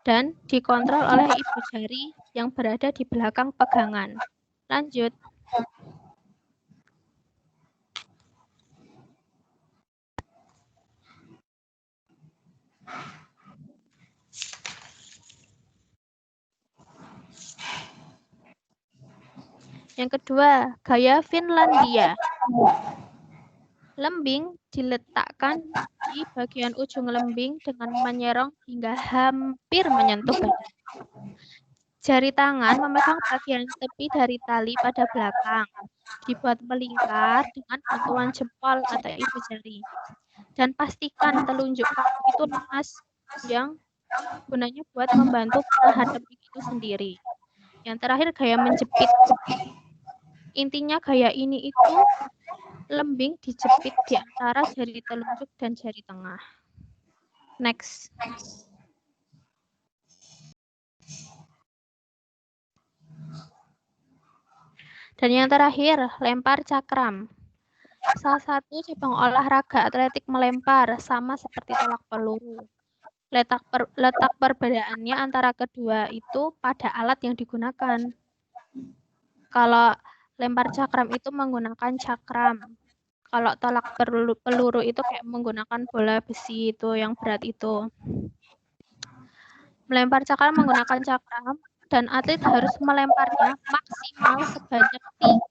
dan dikontrol oleh ibu jari yang berada di belakang pegangan. Lanjut. Yang kedua, gaya Finlandia. Lembing diletakkan di bagian ujung lembing dengan menyerong hingga hampir menyentuh badan. Jari tangan memegang bagian tepi dari tali pada belakang. Dibuat melingkar dengan bantuan jempol atau ibu jari. Dan pastikan telunjuk kaki itu lemas, yang gunanya buat membantu menahan lembing itu sendiri. Yang terakhir, gaya menjepit. Intinya gaya ini itu lembing dijepit di antara jari telunjuk dan jari tengah. Next. Dan yang terakhir, lempar cakram. Salah satu cabang olahraga atletik melempar, sama seperti tolak peluru. Letak perbedaannya antara kedua itu pada alat yang digunakan. Kalau lempar cakram itu menggunakan cakram. Kalau tolak peluru itu kayak menggunakan bola besi itu yang berat itu. Melempar cakram menggunakan cakram dan atlet harus melemparnya maksimal sebanyak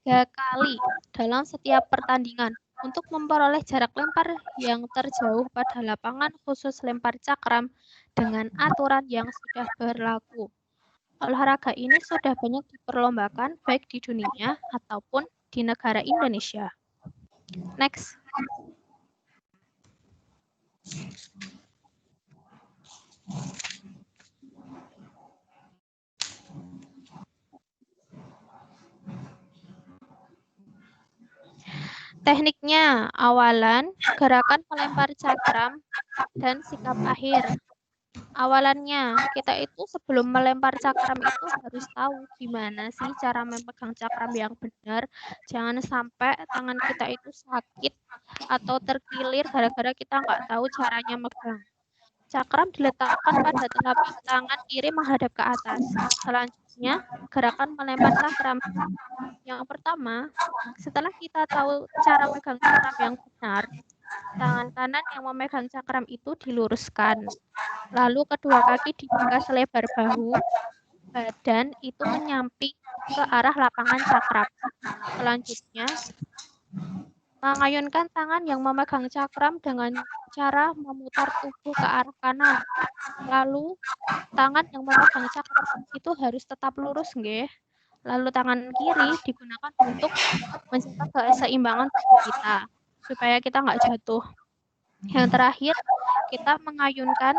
3 kali dalam setiap pertandingan untuk memperoleh jarak lempar yang terjauh pada lapangan khusus lempar cakram dengan aturan yang sudah berlaku. Olahraga ini sudah banyak diperlombakan baik di dunia ataupun di negara Indonesia. Next. Tekniknya, awalan, gerakan melempar cakram, dan sikap akhir. Awalannya, kita itu sebelum melempar cakram itu harus tahu gimana sih cara memegang cakram yang benar. Jangan sampai tangan kita itu sakit atau terkilir gara-gara kita nggak tahu caranya megang. Cakram diletakkan pada telapak tangan kiri menghadap ke atas. Selanjutnya, gerakan melempar cakram. Yang pertama, setelah kita tahu cara megang cakram yang benar, tangan kanan yang memegang cakram itu diluruskan. Lalu kedua kaki dibuka selebar bahu, badan itu menyamping ke arah lapangan cakram. Selanjutnya, mengayunkan tangan yang memegang cakram dengan cara memutar tubuh ke arah kanan. Lalu, tangan yang memegang cakram itu harus tetap lurus, nggih. Lalu tangan kiri digunakan untuk menjaga keseimbangan tubuh kita, supaya kita nggak jatuh. Yang terakhir, kita mengayunkan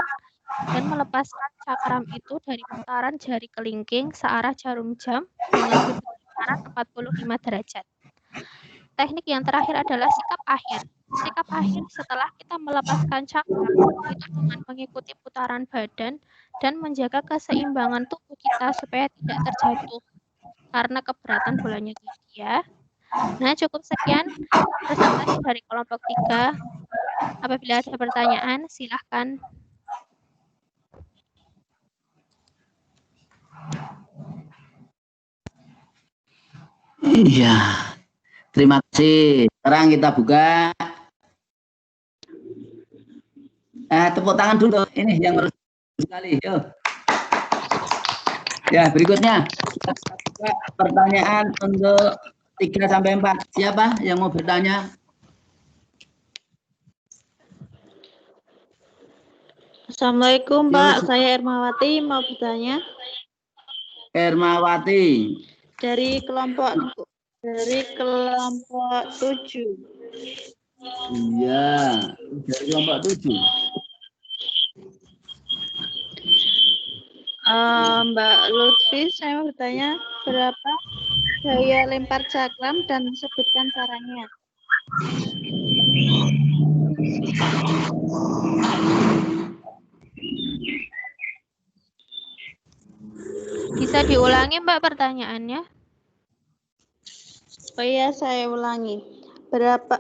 dan melepaskan cakram itu dari putaran jari kelingking searah jarum jam dengan sudut kanan 45 derajat. Teknik yang terakhir adalah sikap akhir. Sikap akhir setelah kita melepaskan cakram itu dengan mengikuti putaran badan dan menjaga keseimbangan tubuh kita supaya tidak terjatuh karena keberatan bolanya tadi ya. Nah, cukup sekian presentasi dari kelompok 3. Apabila ada pertanyaan, silahkan. Iya, terima kasih. Sekarang kita buka. Tepuk tangan dulu. Ini yang harus sekali. Yuk. Ya, berikutnya pertanyaan untuk 3 sampai 4. Siapa yang mau bertanya? Assalamualaikum, Pak. Saya Ermawati mau bertanya. Ermawati. Dari kelompok 7. Iya, dari kelompok 7. Mbak Lutfi, saya mau bertanya berapa gaya lempar cakram dan sebutkan caranya. Bisa diulangi, Mbak, pertanyaannya? Oh iya, saya ulangi. Berapa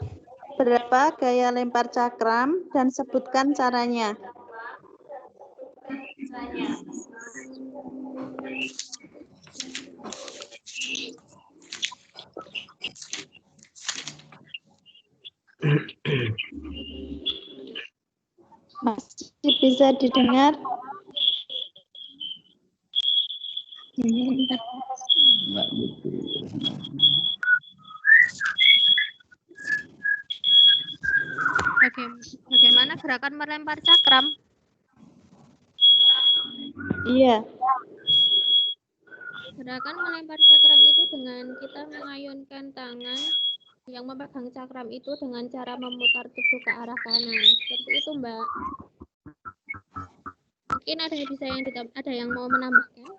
gaya lempar cakram dan sebutkan caranya. Masih bisa didengar? Bagaimana gerakan melempar cakram? Iya. Gerakan melempar cakram itu dengan kita mengayunkan tangan yang memegang cakram itu dengan cara memutar tubuh ke arah kanan. Seperti itu, Mbak. Mungkin ada yang mau menambahkan?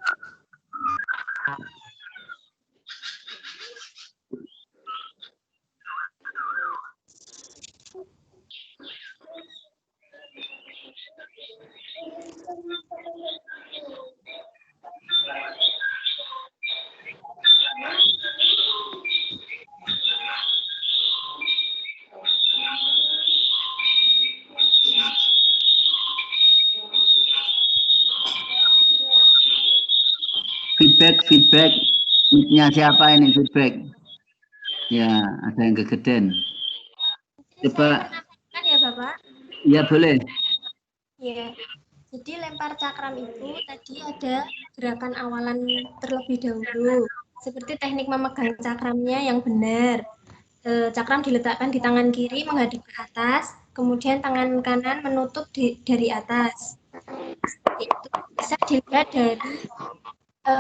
Feedback. Mic-nya siapa ini feedback? Ya, ada yang kegeden. Coba. Kan ya Bapak? Ya boleh. Ya. Jadi lempar cakram itu tadi ada gerakan awalan terlebih dahulu. Seperti teknik memegang cakramnya yang benar. Cakram diletakkan di tangan kiri menghadap ke atas, kemudian tangan kanan menutup dari atas. Itu bisa dilihat dari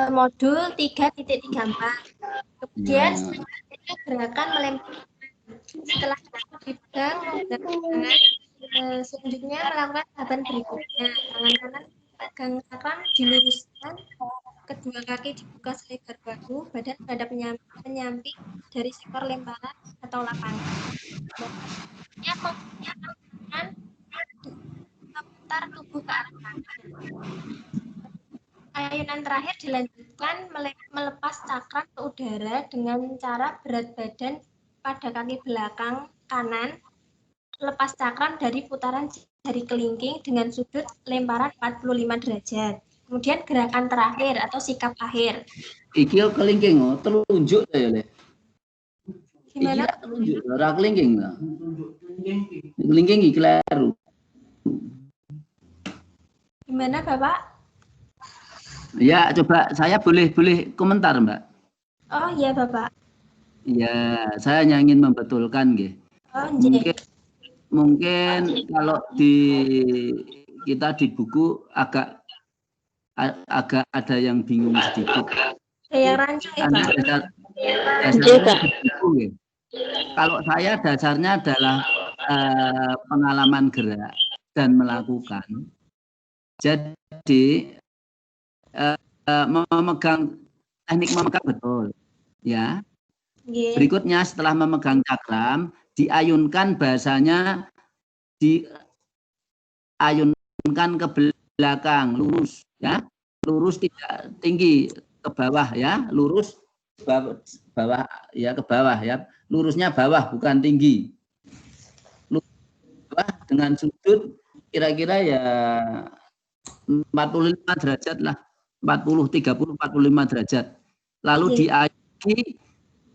modul 3.34. Kemudian selanjutnya gerakan melempar. Setelah dipegang, tangan selanjutnya melakukan tahapan berikutnya. Tangan kanan pegang cakram diluruskan, kedua kaki dibuka selebar bahu, badan menghadap menyamping dari sektor lemparan atau lapangan. Selanjutnya menggunakan memutar tubuh ke arah kanan. Ayunan terakhir dilanjutkan melepas cakram ke udara dengan cara berat badan pada kaki belakang kanan, lepas cakram dari putaran jari kelingking dengan sudut lemparan 45 derajat. Kemudian gerakan terakhir atau sikap akhir. Iki kelingking, telunjuk ya Le. Gimana? Iki telunjuk, ora kelingking. Kelingking iki kleru. Gimana Bapak? Ya, coba saya boleh komentar, Mbak. Oh iya Bapak. Ya, saya hanya ingin membetulkan nggih. Oh, mungkin kalau kita di buku agak ada yang bingung sedikit. Yang rancang ya Pak? Dasarnya di buku, nggih. Kalau saya dasarnya adalah pengalaman gerak dan melakukan. Jadi teknik memegang betul, ya. Berikutnya setelah memegang cakram, diayunkan bahasanya diayunkan ke belakang, lurus, ya, lurus tidak tinggi ke bawah, ya, lurus bawah ya, ke bawah ya, lurusnya bawah bukan tinggi, lurus bawah dengan sudut kira-kira ya 45 derajat lah, 40, 30, 45 derajat. Lalu diayuni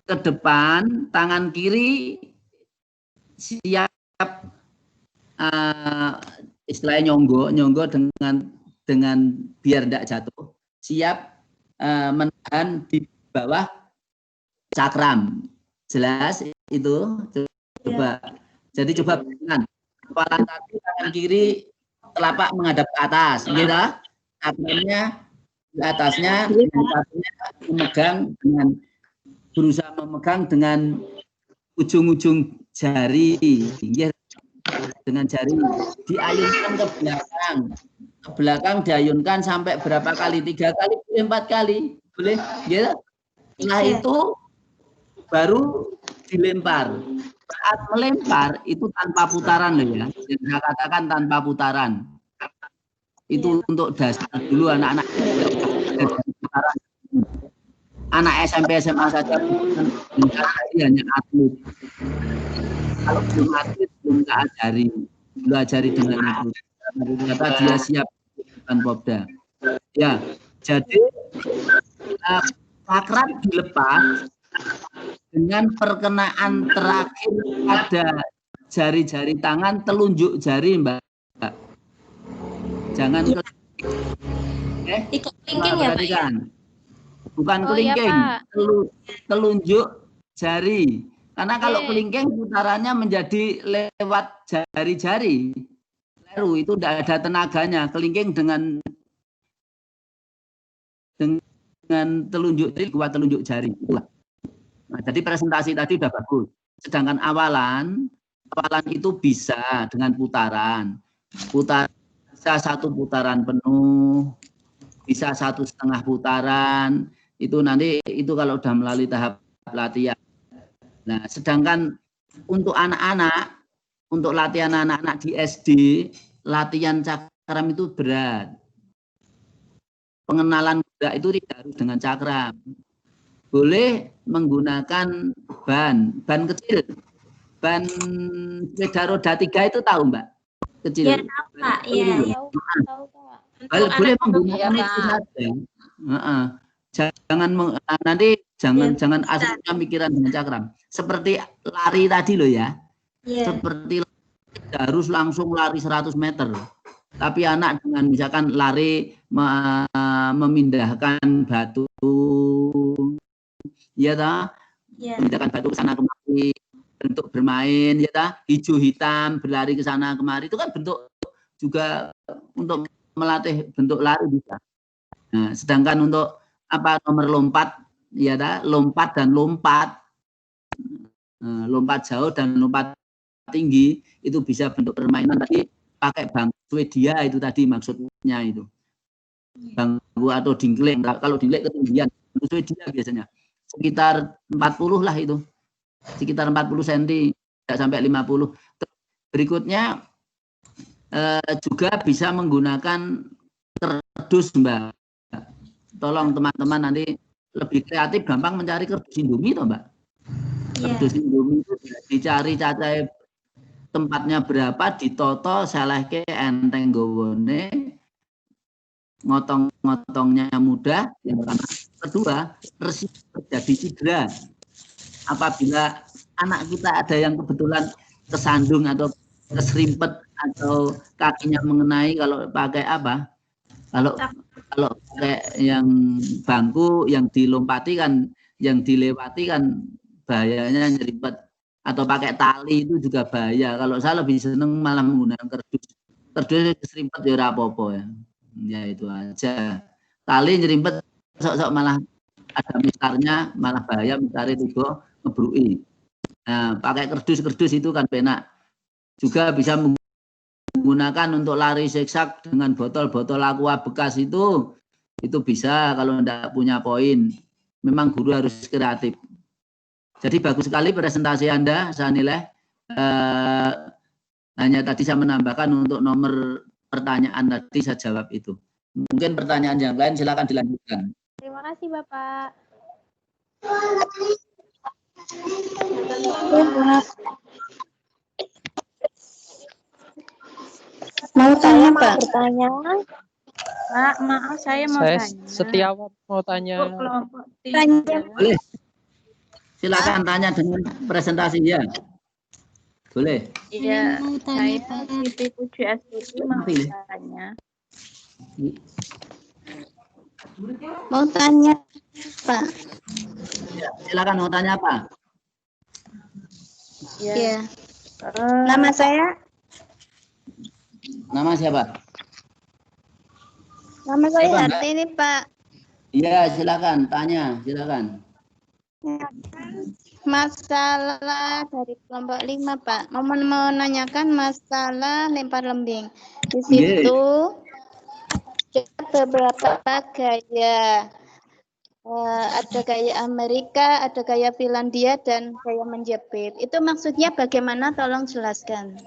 ke depan, tangan kiri siap istilahnya nyonggo dengan biar tidak jatuh, siap menahan di bawah cakram. Jelas itu? Coba. Jadi coba bayangkan, kepala kaki tangan kiri telapak menghadap ke atas, gitu. Cakramnya di atasnya, memegang dengan berusaha memegang dengan ujung-ujung jari, dengan jari diayunkan ke belakang diayunkan sampai berapa kali? 3 kali, 4 kali, boleh? Ya. Setelah itu baru dilempar. Saat melempar itu tanpa putaran loh ya. Yang saya katakan tanpa putaran. Itu untuk dasar dulu anak-anak putaran. Anak SMP SMA saja hanya atlet. Kalau belum atlet belum diajari dengan itu. Kata dia siap dengan Popda. Ya, jadi cakram dilepas dengan perkenaan terakhir pada jari-jari tangan, telunjuk jari, Mbak. Jangan ikut kelingking ya, Pak. Ya? Bukan kelingking, ya, telunjuk jari. Karena kalau kelingking putarannya menjadi lewat jari-jari. Leru itu tidak ada tenaganya. Kelingking dengan telunjuk jari, kuat telunjuk jari. Nah, jadi presentasi tadi sudah bagus. Sedangkan awalan itu bisa dengan putaran. Bisa 1 putaran penuh, bisa 1,5 putaran. Itu nanti itu kalau sudah melalui tahap latihan. Nah, sedangkan untuk anak-anak, untuk latihan anak-anak di SD, latihan cakram itu berat. Pengenalan gerak itu tidak harus dengan cakram. Boleh menggunakan ban kecil. Ban sepeda roda 3 itu tahu, Mbak? Kecil. Ya, tahu, Pak. Iya, tahu, Pak. Boleh menggunakan itu saja. Jangan nanti jangan asal pikiran dengan cakram. Seperti lari tadi loh ya. seperti harus langsung lari 100 meter. Tapi anak dengan misalkan lari memindahkan batu, ya ta, memindahkan batu ke sana kemari, bentuk bermain, ya ta, hijau hitam berlari ke sana kemari, itu kan bentuk juga untuk melatih bentuk lari bisa. Nah, sedangkan untuk apa nomor lompat, ya ta, lompat dan lompat, lompat jauh dan lompat tinggi itu bisa bentuk permainan tadi pakai bangku Swedia itu tadi maksudnya itu bangku atau dingkleng. Kalau dingkleng ketinggian bangku Swedia biasanya sekitar 40 lah itu, sekitar 40 cm tidak sampai 50. Berikutnya juga bisa menggunakan kardus Mbak. Tolong teman-teman nanti lebih kreatif gampang mencari kardus Indomie toh Mbak. Kardus Indomie itu dicari cacai tempatnya berapa, ditoto selehke enteng gowone, ngotong-ngotongnya mudah. Yang pertama. Kedua, resiko terjadi cedera apabila anak kita ada yang kebetulan kesandung atau keserimpet atau kakinya mengenai, kalau pakai apa, kalau pakai yang bangku yang dilompati kan, yang dilewati kan bahayanya nyerimpet, atau pakai tali itu juga bahaya. Kalau saya lebih seneng malah menggunakan kardus. Kardus keserimpet ya ora apa-apa ya. Ya itu aja. Tali nyerimpet sok-sok malah ada mistarnya, malah bahaya, mistar itu ngebrui. Nah, pakai kardus itu kan penak. Juga bisa menggunakan untuk lari zigzag dengan botol-botol aqua bekas itu bisa kalau tidak punya poin. Memang guru harus kreatif. Jadi bagus sekali presentasi Anda, saya nilai. Hanya tadi saya menambahkan untuk nomor pertanyaan tadi saya jawab itu. Mungkin pertanyaan yang lain silakan dilanjutkan. Terima kasih Bapak. Mau tanya Pak? Bertanya. Pak, maaf saya mau tanya. Setiawan mau tanya. Kelompok Tanya. Boleh. Silakan tanya dengan presentasi ya. Boleh. Iya, saya Siti Puji Astuti mau tanya. Mau tanya, Pak. Ya, silakan mau tanya apa? Iya. Nama saya? Nama siapa? Nama saya Hartini, Pak. Iya, silakan tanya, silakan. Masalah dari kelompok 5, Pak. Mau menanyakan masalah lempar lembing. Di situ beberapa gaya. Ada gaya Amerika, ada gaya Finlandia, dan gaya menjepit. Itu maksudnya bagaimana? Tolong jelaskan.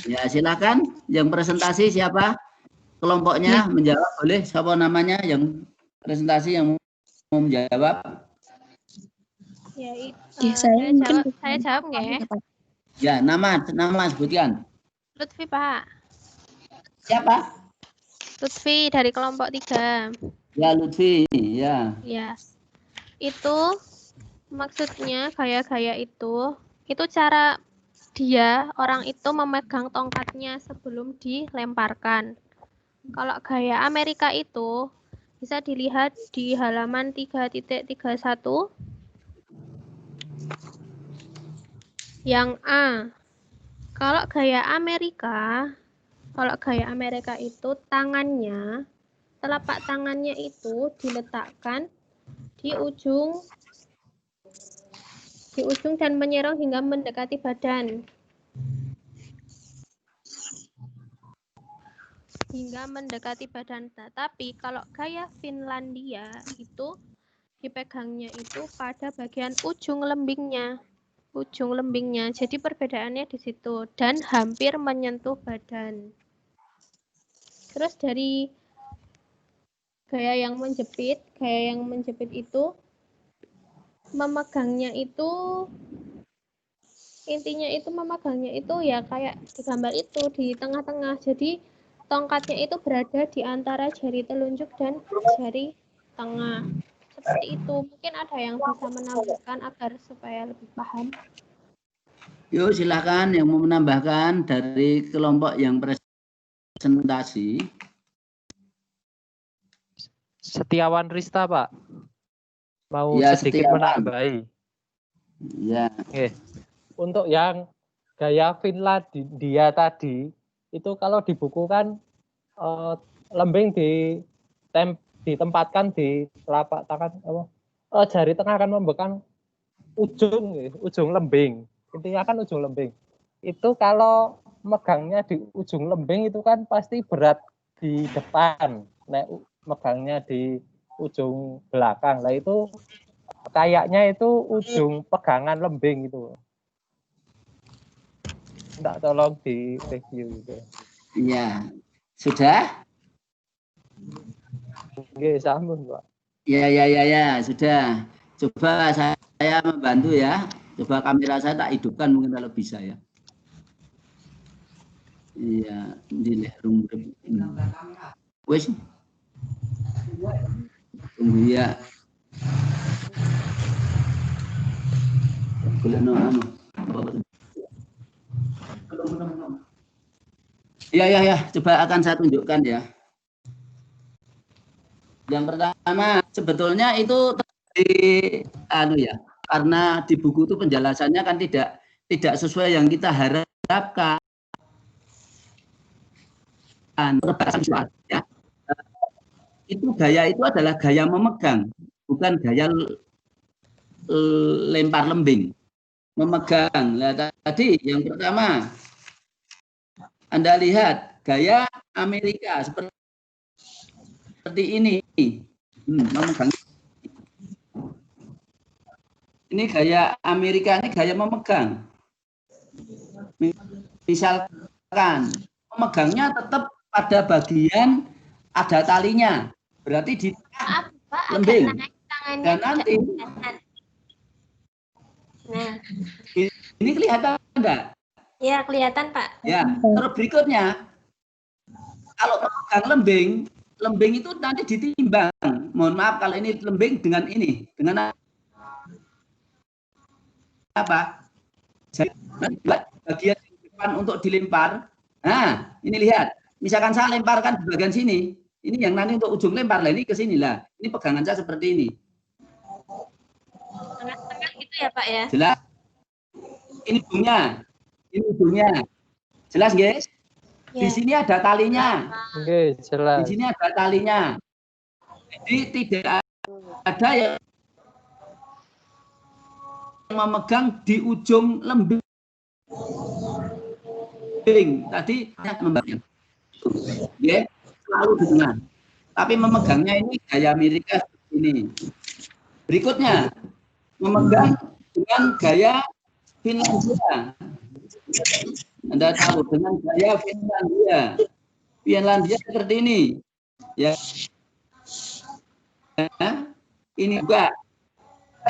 Ya, silakan. Yang presentasi siapa? Kelompoknya menjawab, boleh. Siapa namanya yang presentasi yang mau menjawab? Ya, saya jawab nggak? Ya, nama sebutkan. Lutfi Pak. Siapa? Lutfi dari kelompok 3. Ya, Lutfi, ya. Ya. Itu maksudnya gaya-gaya itu cara dia, orang itu memegang tongkatnya sebelum dilemparkan. Kalau gaya Amerika itu bisa dilihat di halaman 3.31. Yang A. Kalau gaya Amerika itu tangannya, telapak tangannya itu diletakkan di ujung dan menyerong hingga mendekati badan. Tapi kalau gaya Finlandia itu dipegangnya itu pada bagian ujung lembingnya. Jadi perbedaannya di situ dan hampir menyentuh badan. Terus dari gaya yang menjepit itu memegangnya itu, intinya itu memegangnya itu ya kayak di gambar itu di tengah-tengah. Jadi tongkatnya itu berada di antara jari telunjuk dan jari tengah. Seperti itu. Mungkin ada yang bisa menambahkan agar supaya lebih paham. Yuk silakan yang mau menambahkan dari kelompok yang presentasi. Setiawan Rista, Pak. Mau Ya, sedikit Setiawan. menambahi. Ya. Oke. Untuk yang gaya Finlandia tadi, itu kalau dibukukan lembing ditempatkan di telapak tangan, jari tengah akan memegang ujung lembing. Intinya kan ujung lembing. Itu kalau megangnya di ujung lembing itu kan pasti berat di depan. Nah, megangnya di ujung belakang. Lah itu kayaknya itu ujung pegangan lembing itu. Enggak, tolong di review gitu. Iya. Sudah? Oke, sambung, Pak. Ya, sudah. Coba saya membantu ya. Coba kamera saya tak hidupkan mungkin kalau bisa ya. Iya, di room. Wes. Tunggu ya. Ya, coba akan saya tunjukkan ya. Yang pertama, sebetulnya itu karena di buku itu penjelasannya kan tidak sesuai yang kita harapkan. Ya. Itu gaya itu adalah gaya memegang, bukan gaya lempar lembing. Memegang. Nah, tadi yang pertama, Anda lihat gaya Amerika seperti ini. Memegang. Ini gaya Amerika, ini gaya memegang. Misalkan memegangnya tetap pada bagian ada talinya, berarti di lembing. Dan nanti ini kelihatan enggak? Ya, kelihatan, Pak. Ya, terus berikutnya kalau memegang lembing itu nanti ditimbang. Mohon maaf kalau ini lembing dengan ini, dengan apa? Bagian depan untuk dilempar. Nah, ini lihat. Misalkan saya lemparkan di bagian sini, ini yang nanti untuk ujung lempar lah, ini ke sini lah. Ini pegangan saya seperti ini. Tengah-tengah gitu ya, Pak ya? Jelas? Ini ujungnya. Jelas, guys? Di sini ada talinya. Oke, jelas. Di sini ada talinya. Jadi tidak ada yang memegang di ujung lembing. Tadi memegangnya. Ya, selalu di tengah. Tapi memegangnya ini gaya Amerika seperti ini. Berikutnya, memegang dengan gaya Finlandia. Anda tahu dengan gaya Finlandia. Finlandia seperti ini. Ya. Ini juga.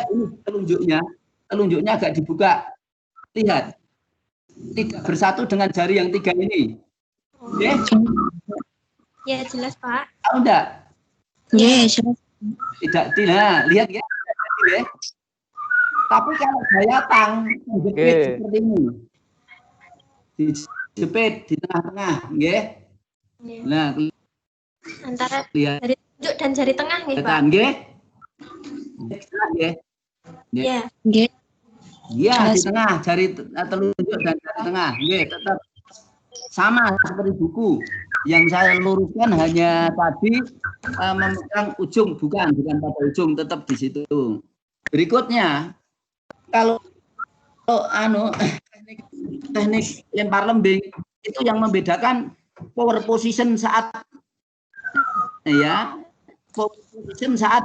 Ini telunjuknya agak dibuka. Lihat. Tidak bersatu dengan jari yang 3 ini. Ya. Ya, jelas, Pak. Tahu enggak? Ya, jelas. Tidak, lihat ya. Tapi kalau gaya tang menjepit seperti ini. Dijepit di tengah-tengah, nggih. Nah, antara jari tunjuk dan jari tengah nih, Pak. Nggih. Nggih. Ya. Nggih. Iya, di tengah jari telunjuk dan jari tengah. Nggih, tetap sama seperti buku. Yang saya luruskan hanya tadi memegang ujung, bukan pada ujung, tetap di situ. Berikutnya, kalau teknik lempar lembing itu yang membedakan power position saat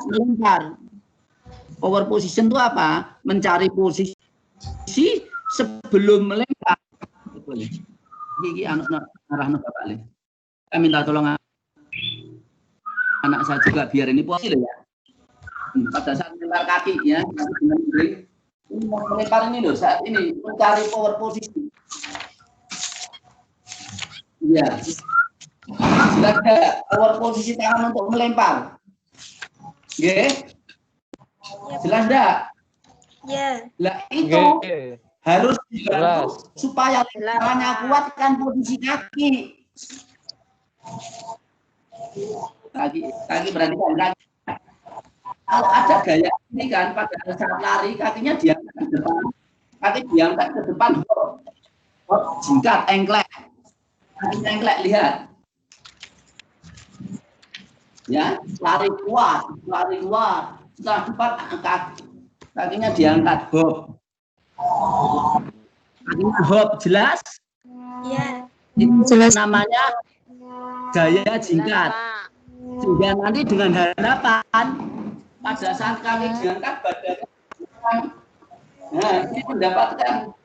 melempar. Power position itu apa? Mencari posisi sebelum melempar. Gigi arahnya Bapak Le. Saya minta tolong anak saya juga biar ini posisi ya. Pada saat melempar kaki ya, ini mau melempar ini loh, saat ini mencari power posisi. Iya. Sudah ada power posisi tangan untuk melempar. Oke. Jelas enggak? Ya. Lah itu harus dibantu supaya tangannya kuat kan posisi kaki. Kaki berarti kan kaki. Kalau ada gaya ini kan pada saat lari kakinya diangkat ke depan, kaki diangkat ke depan, jingkat, engklek, kaki engklek, lihat, ya, lari kuat, setelah depan angkat, kakinya diangkat, hop, kakinya hop, jelas? Iya. Itu jelas. Namanya gaya jingkat. Sehingga nanti dengan harapan pada saat kaki diangkat badannya, nah ini mendapatkan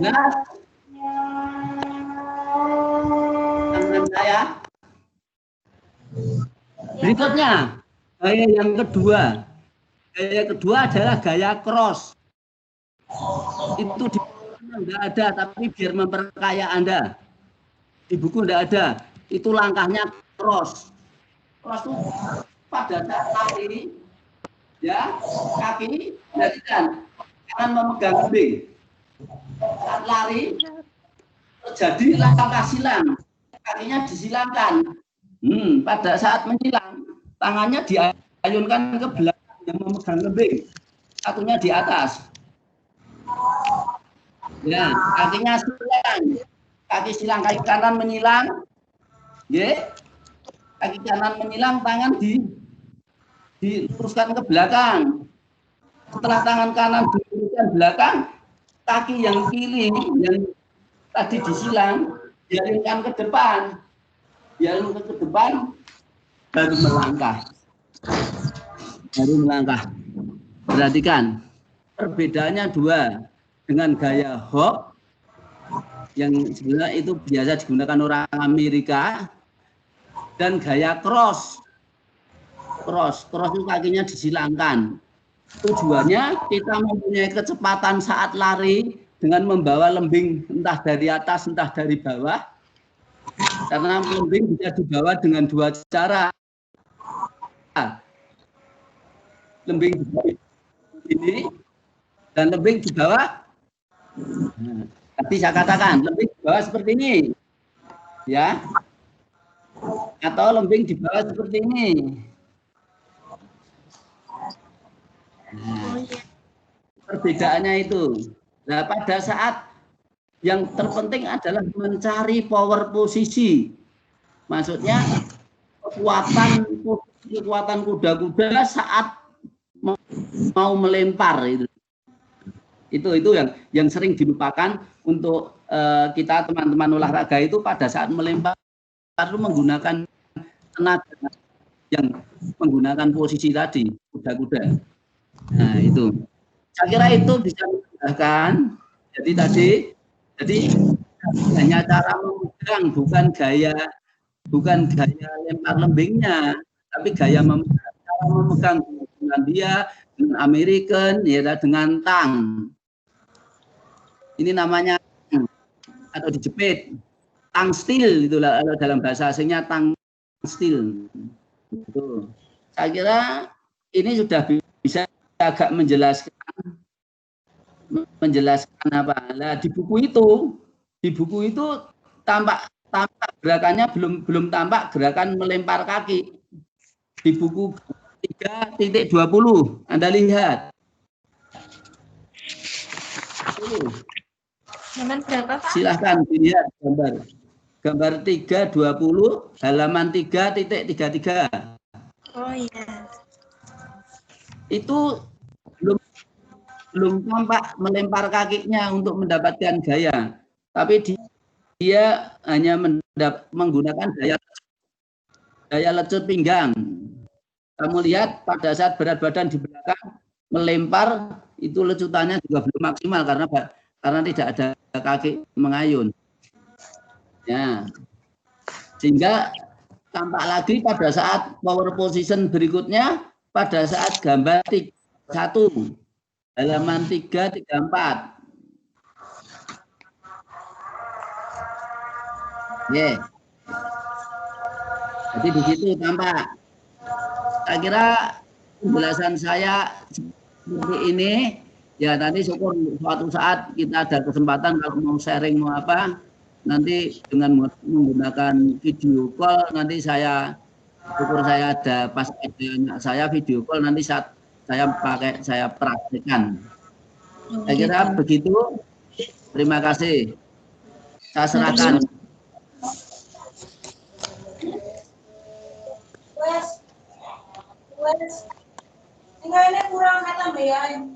nah tangan saya. Berikutnya gaya yang kedua. Gaya kedua adalah gaya cross. Itu di buku tidak ada, tapi biar memperkaya Anda. Di buku tidak ada. Itu langkahnya cross. Cross itu pada saat lari, ya, kaki jadikan kanan memegang lembing. Saat lari terjadi langkah silang, kakinya disilangkan. Pada saat menyilang, tangannya diayunkan ke belakang yang memegang lembing, satunya di atas. Ya, kakinya silang, kaki silang, kaki kanan menyilang. Ya, kaki kanan menyilang, tangan diluruskan ke belakang. Setelah tangan kanan diluruskan belakang, kaki yang kiri yang tadi disilang dialihkan ke depan, baru melangkah. Perhatikan, perbedaannya dua dengan gaya hop yang sebenarnya itu biasa digunakan orang Amerika, dan gaya cross itu kakinya disilangkan. Tujuannya kita mempunyai kecepatan saat lari dengan membawa lembing entah dari atas entah dari bawah, karena lembing bisa dibawa dengan dua cara. Lembing ini dan lembing di bawah. Tadi saya katakan lembing di bawah seperti ini, ya, atau lembing di bawah seperti ini. Perbedaannya itu. Nah, pada saat yang terpenting adalah mencari power posisi. Maksudnya kekuatan kuda-kuda saat mau melempar itu. Itu yang sering dilupakan untuk kita teman-teman olahraga itu pada saat melempar itu menggunakan tenaga yang menggunakan posisi tadi kuda-kuda. Nah, itu. Saya kira itu bisa memudahkan. Jadi hanya cara memegang, bukan gaya lempar lembingnya, tapi gaya memegang dengan dia, dengan American, ya, dengan tang. Ini namanya atau dijepit, tang steel itulah dalam bahasa asingnya, tang steel. Itu. Saya kira ini sudah bisa agak menjelaskan apa. Nah, di buku itu tampak gerakannya belum tampak gerakan melempar kaki. Di buku 3.20 Anda lihat. Berapa, Pak? Silahkan dilihat gambar 3.20 halaman 3.33. Oh iya. Itu belum tampak melempar kakinya untuk mendapatkan gaya, tapi dia hanya menggunakan gaya lecut pinggang. Kamu lihat pada saat berat badan di belakang melempar itu lecutannya juga belum maksimal karena tidak ada kaki mengayun. Ya, sehingga tampak lagi pada saat power position berikutnya pada saat gambar 1 halaman 334. Yeah. Jadi di situ tampak. Saya kira penjelasan saya seperti ini. Ya nanti syukur suatu saat kita ada kesempatan kalau mau sharing mau apa, nanti dengan menggunakan video call nanti saya syukur saya ada pas ada anak saya video call nanti saat saya praktekkan. Saya kira begitu. Terima kasih. Saya serahkan.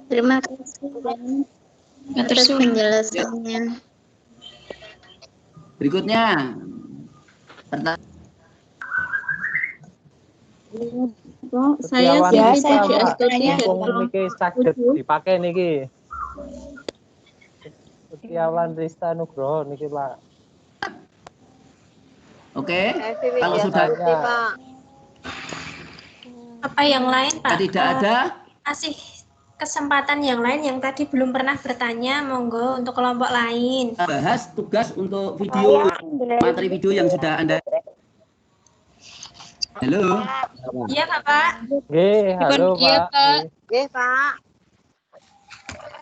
Terima kasih atas penjelasannya. Berikutnya. Saya dipakai niki. Setiawan Rista Nugroho niki, Pak. Oke. Kalau sudah Apa yang lain, Pak? Tidak ada. Kasih kesempatan yang lain yang tadi belum pernah bertanya, monggo untuk kelompok lain. Bahas tugas untuk video, materi video yang sudah Anda. Halo. Iya, Bapak. Halo, Pak. Pak.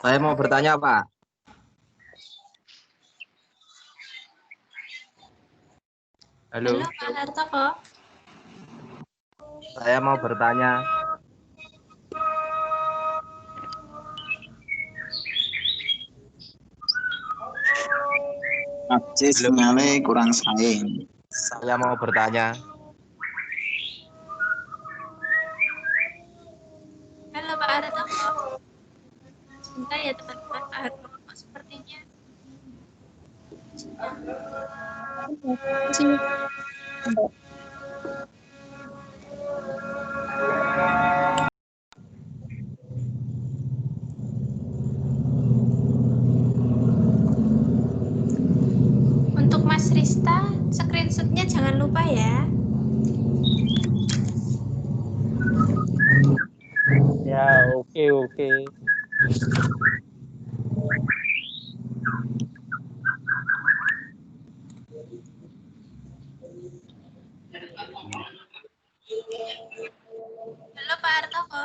Saya mau bertanya, Pak. Halo. Halo, Pak Hartoko. Saya mau bertanya. Sinyalnya kurang saing. Saya mau bertanya. Halo, Pak Hartoko. Sebentar ya, teman-teman. Pak Hartoko sepertinya. Untuk Mas Rista, screenshot-nya jangan lupa ya. Ya, oke. Halo, Pak Hartoko.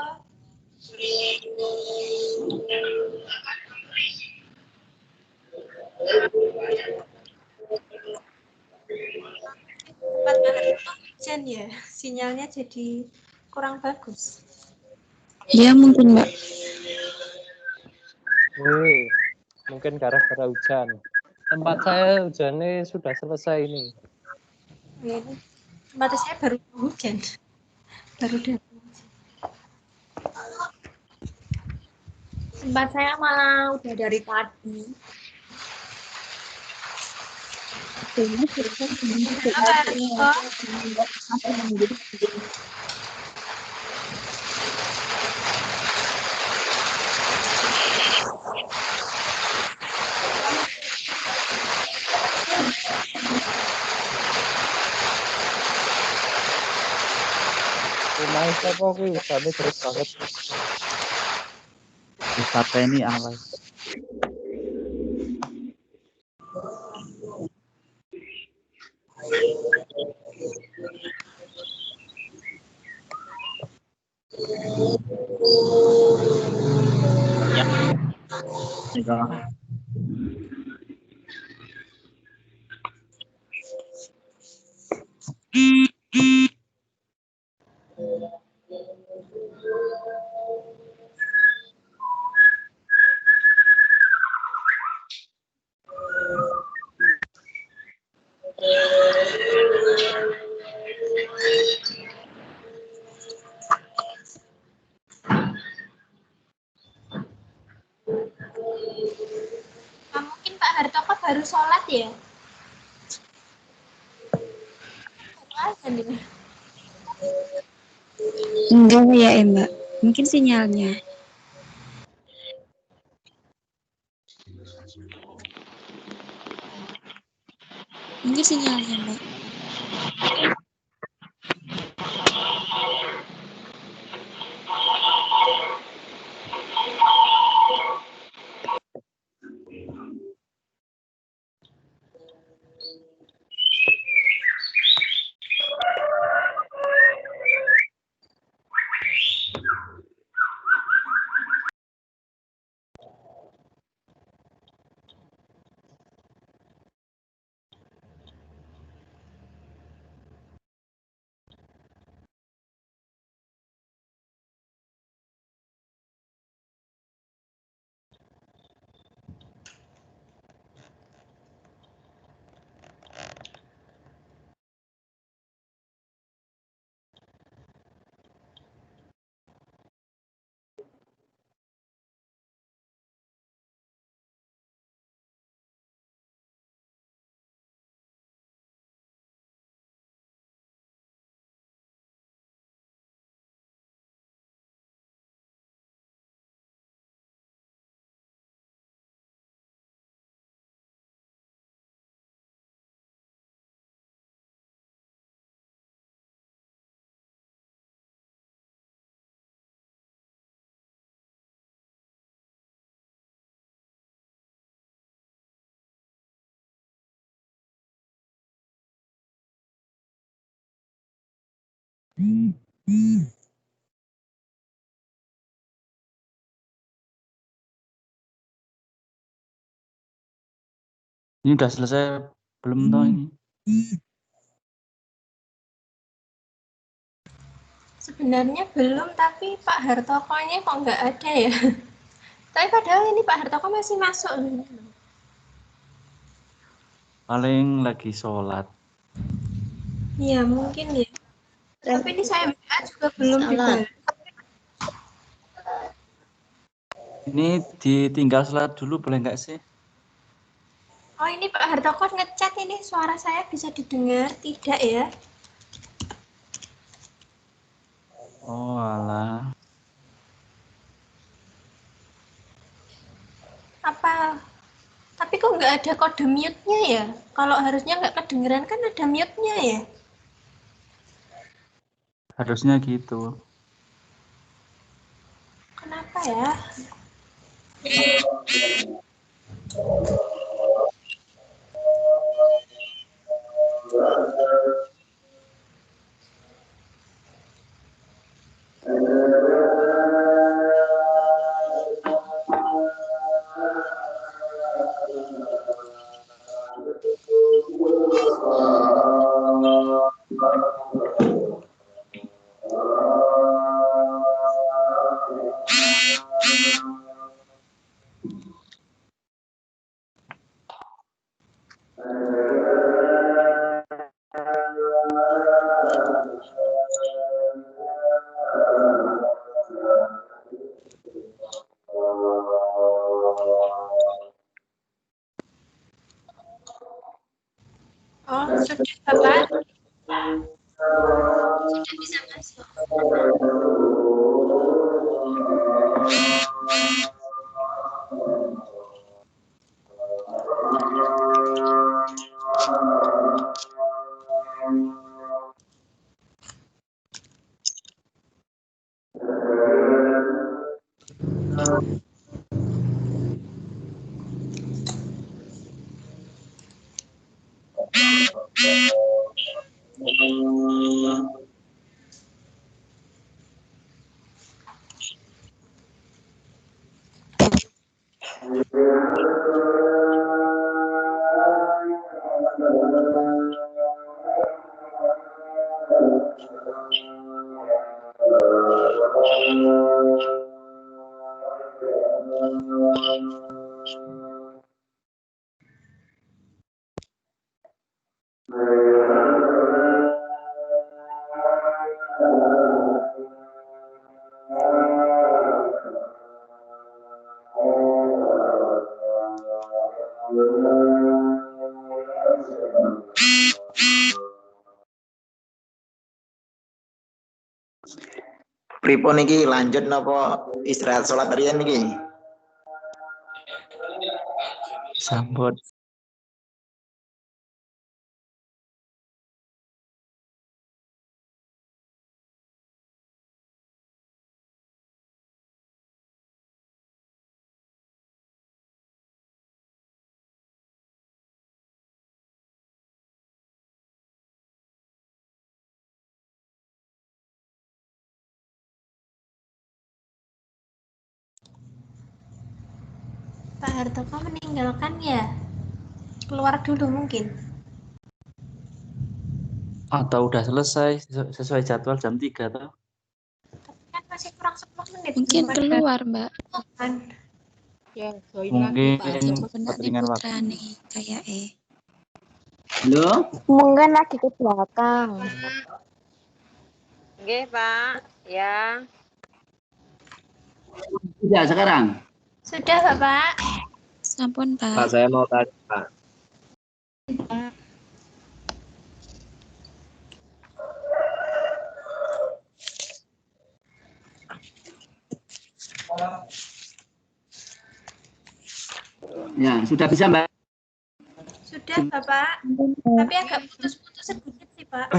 Pak Hartoko hujan ya, sinyalnya jadi kurang bagus. Iya mungkin, Mbak. Mungkin gara-gara hujan. Tempat saya hujannya sudah selesai ini. Ya, ini tempat saya baru hujan. Baru datang. Tempat saya malah udah dari tadi. Rumah siapa kuwi hujannya terus banget. Wisata ini alay. Ya. Mungkin Pak Hartoko baru sholat ya? Enggak ya, Mbak. Mungkin sinyalnya. Mungkin sinyalnya, Mbak. Ini udah selesai belum toh ini? Sebenarnya belum, tapi Pak Hartokonya kok nggak ada ya. Tapi padahal ini Pak Hartoko masih masuk. Paling lagi sholat. Iya, mungkin ya. Tapi ini saya WA juga belum dibalas. Ini ditinggal sholat dulu boleh nggak sih? Oh, ini Pak Hartoko ngechat ini suara saya bisa didengar, tidak ya? Oh alah. Apa? Tapi kok nggak ada kode mute-nya ya? Kalau harusnya nggak kedengeran kan ada mute-nya ya? Harusnya gitu. Kenapa ya? Oh, sudah Bapak. Sudah bisa masuk. Pripun niki lanjut napa istirahat sholat riyen niki? Sambut. Pak Hartoko meninggalkan ya? Keluar dulu mungkin. Atau udah selesai sesuai jadwal jam 3 toh? Kan masih kurang 10 menit. Mungkin keluar, Mbak. Ya, join Mungkin lagi Pak. kepentingan waktu. Kayak Halo? Mungkin lagi ke belakang. Nggih, Pak. Ya. Sudah sekarang? Sudah, Bapak. Sampun, Pak, Pak. saya mau tanya, Pak. Ya, sudah bisa, Mbak? Sudah, Bapak. Tapi agak putus-putus sedikit sih, Pak.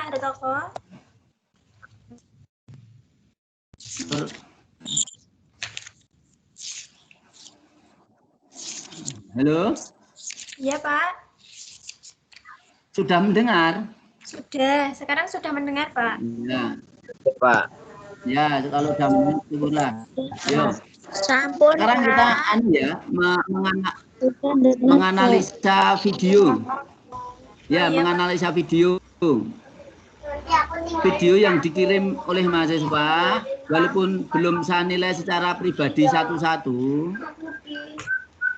Pak Hartoko. Halo? Iya, Pak. Sudah mendengar? Sudah, sekarang sudah mendengar, Pak. Ya. Pak. Ya, kalau sudah mendengar, syukurlah. Yo. Sampun, Sekarang kita menganalisa video. Ya, menganalisa video. Video yang dikirim oleh mahasiswa, walaupun belum saya nilai secara pribadi satu-satu,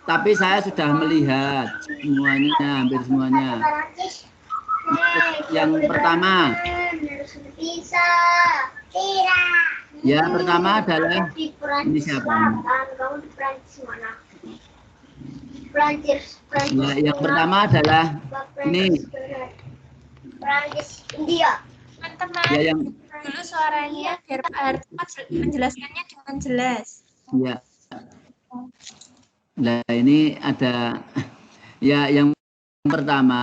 tapi saya sudah melihat semuanya, hampir semuanya. Yang pertama, ya pertama adalah ini siapa? Ya, yang pertama adalah ini. Teman-teman, ya, yang dulu suaranya biar Pak Hartoko menjelaskannya dengan jelas. Ya. Nah, ini ada ya yang pertama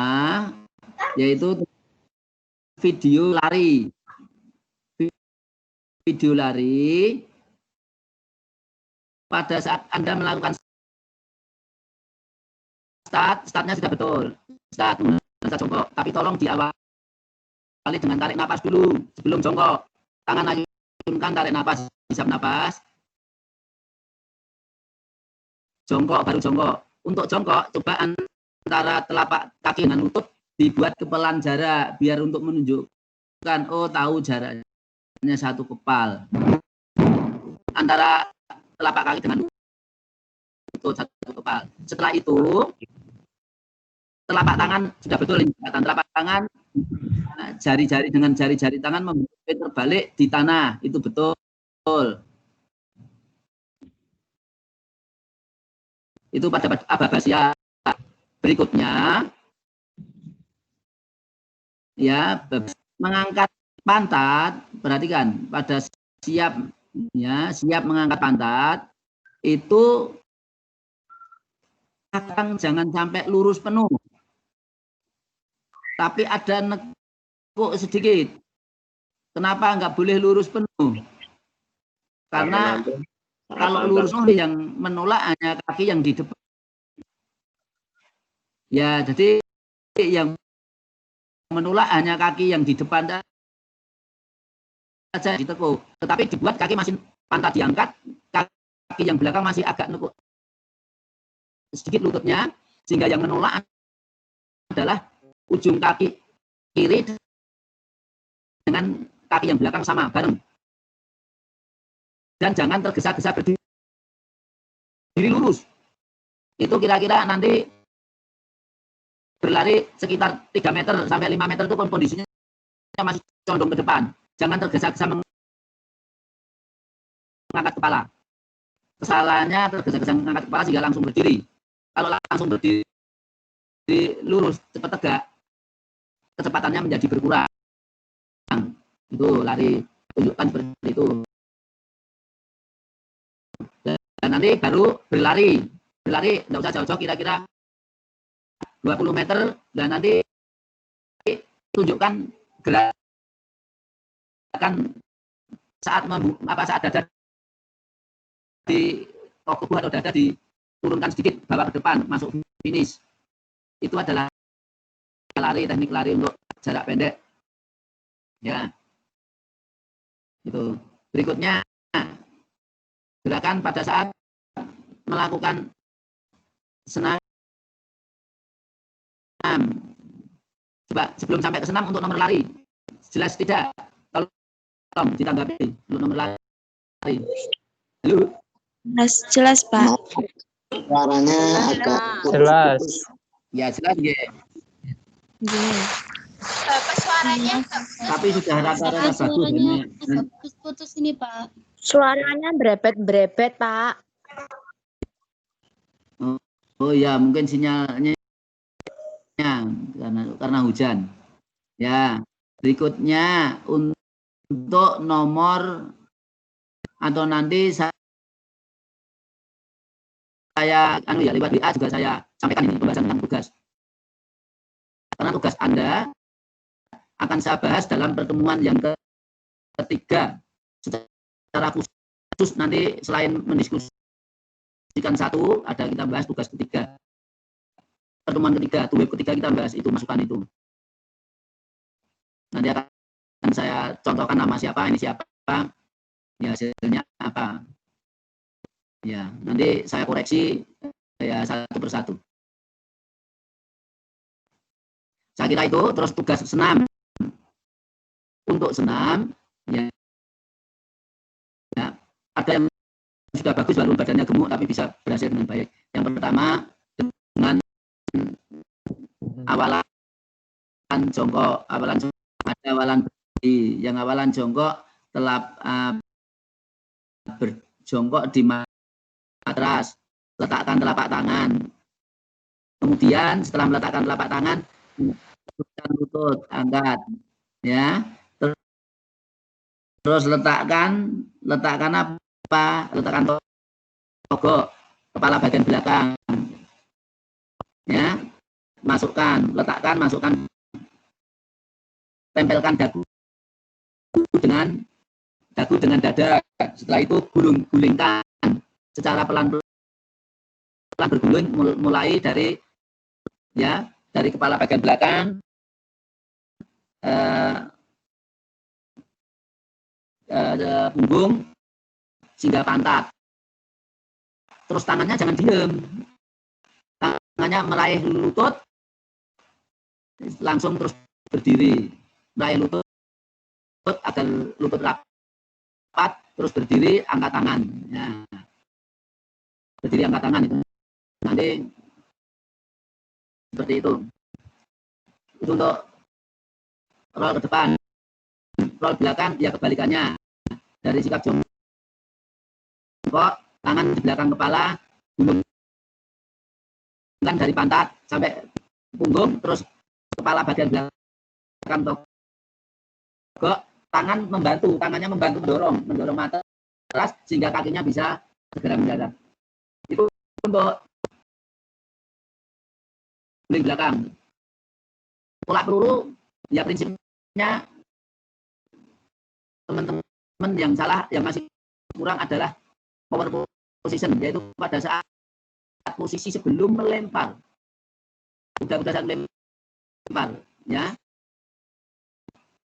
yaitu video lari. Video lari pada saat Anda melakukan startnya sudah betul. Start jongkok, tapi tolong diawali dengan tarik napas dulu sebelum jongkok. Tangan ayunkan, tarik napas, hisap napas. Jongkok, baru jongkok. Untuk jongkok, coba antara telapak kaki dengan lutut dibuat kepelan jarak biar untuk menunjukkan, oh tahu jaraknya satu kepal. Antara telapak kaki dengan lutut satu kepal. Setelah itu, telapak tangan sudah betul ini. Telapak tangan, jari-jari dengan jari-jari tangan membentuk terbalik di tanah. Itu betul. Itu pada ababasia. Berikutnya, ya, mengangkat pantat. Perhatikan, pada siap mengangkat pantat, itu jangan sampai lurus penuh. Tapi ada nekuk sedikit. Kenapa nggak boleh lurus penuh? Karena kalau lurus penuh yang menolak hanya kaki yang di depan. Ya, jadi yang menolak hanya kaki yang di depan saja ditekuk. Tetapi dibuat kaki masih pantat diangkat, kaki yang belakang masih agak nekuk sedikit lututnya, sehingga yang menolak adalah ujung kaki kiri dengan kaki yang belakang sama, bareng. Dan jangan tergesa-gesa berdiri lurus. Itu kira-kira nanti berlari sekitar 3 meter sampai 5 meter itu kondisinya masih condong ke depan. Jangan tergesa-gesa mengangkat kepala. Kesalahannya tergesa-gesa mengangkat kepala sehingga langsung berdiri. Kalau langsung berdiri lurus, cepat tegak, kecepatannya menjadi berkurang. Itu lari, tunjukkan seperti itu. Dan nanti baru berlari. Berlari, tidak usah jauh-jauh, kira-kira 20 meter. Dan nanti tunjukkan gerakan saat dada di tubuh atau dada diturunkan sedikit, bawa ke depan, masuk finish. Itu adalah lari, teknik lari untuk jarak pendek. Ya. Itu. Berikutnya, gerakan pada saat melakukan senam. Coba sebelum sampai ke senam untuk nomor lari. Jelas tidak? Tolong ditanggapi untuk nomor lari. Halo? Jelas, Pak. Suaranya agak jelas. Ya, jelas ya. Bapak suaranya tapi sudah rata-rata bagus. Suaranya agak putus-putus ini, Pak. Suaranya berebet-berebet, Pak. Oh ya, mungkin sinyalnya karena hujan. Ya, berikutnya untuk nomor atau nanti saya lewat WA juga saya sampaikan ini pembahasan tentang tugas. Karena tugas Anda akan saya bahas dalam pertemuan yang ketiga secara khusus. Nanti selain mendiskusikan satu, ada kita bahas tugas ketiga. Pertemuan ketiga, web ketiga kita bahas itu, masukan itu. Nanti akan saya contohkan nama siapa, ini siapa, ya hasilnya apa. Ya, nanti saya koreksi ya satu persatu. Saya kira itu. Terus tugas senam. Untuk senam, ya ada yang sudah bagus walaupun badannya gemuk tapi bisa berhasil dengan baik. Yang pertama dengan awalan jongkok, ada awalan berdiri. Yang awalan jongkok berjongkok di matras, letakkan telapak tangan. Kemudian setelah meletakkan telapak tangan, lutut angkat, ya. Terus letakkan apa? Letakkan togok kepala bagian belakang, ya. Masukkan, tempelkan dagu dengan dada. Setelah itu gulingkan secara pelan-pelan berguling, mulai dari kepala bagian belakang punggung hingga pantat. Terus tangannya jangan diam, tangannya meraih lutut, langsung terus berdiri, meraih lutut agar lutut rapat, terus berdiri, angkat tangan. Ya. Berdiri, angkat tangan itu. Nanti seperti itu. Itu untuk roll ke depan. Roll belakang, ya kebalikannya. Dari sikap jongkok, tangan di belakang kepala, gulungkan dari pantat sampai punggung, terus kepala bagian belakang togok, tangannya membantu mendorong matras sehingga kakinya bisa segera mendarat. Itu untuk guling belakang. Tolak peluru, ya prinsipnya teman-teman yang salah, yang masih kurang adalah power position, yaitu pada saat posisi sebelum melempar. Udah saat melempar, ya.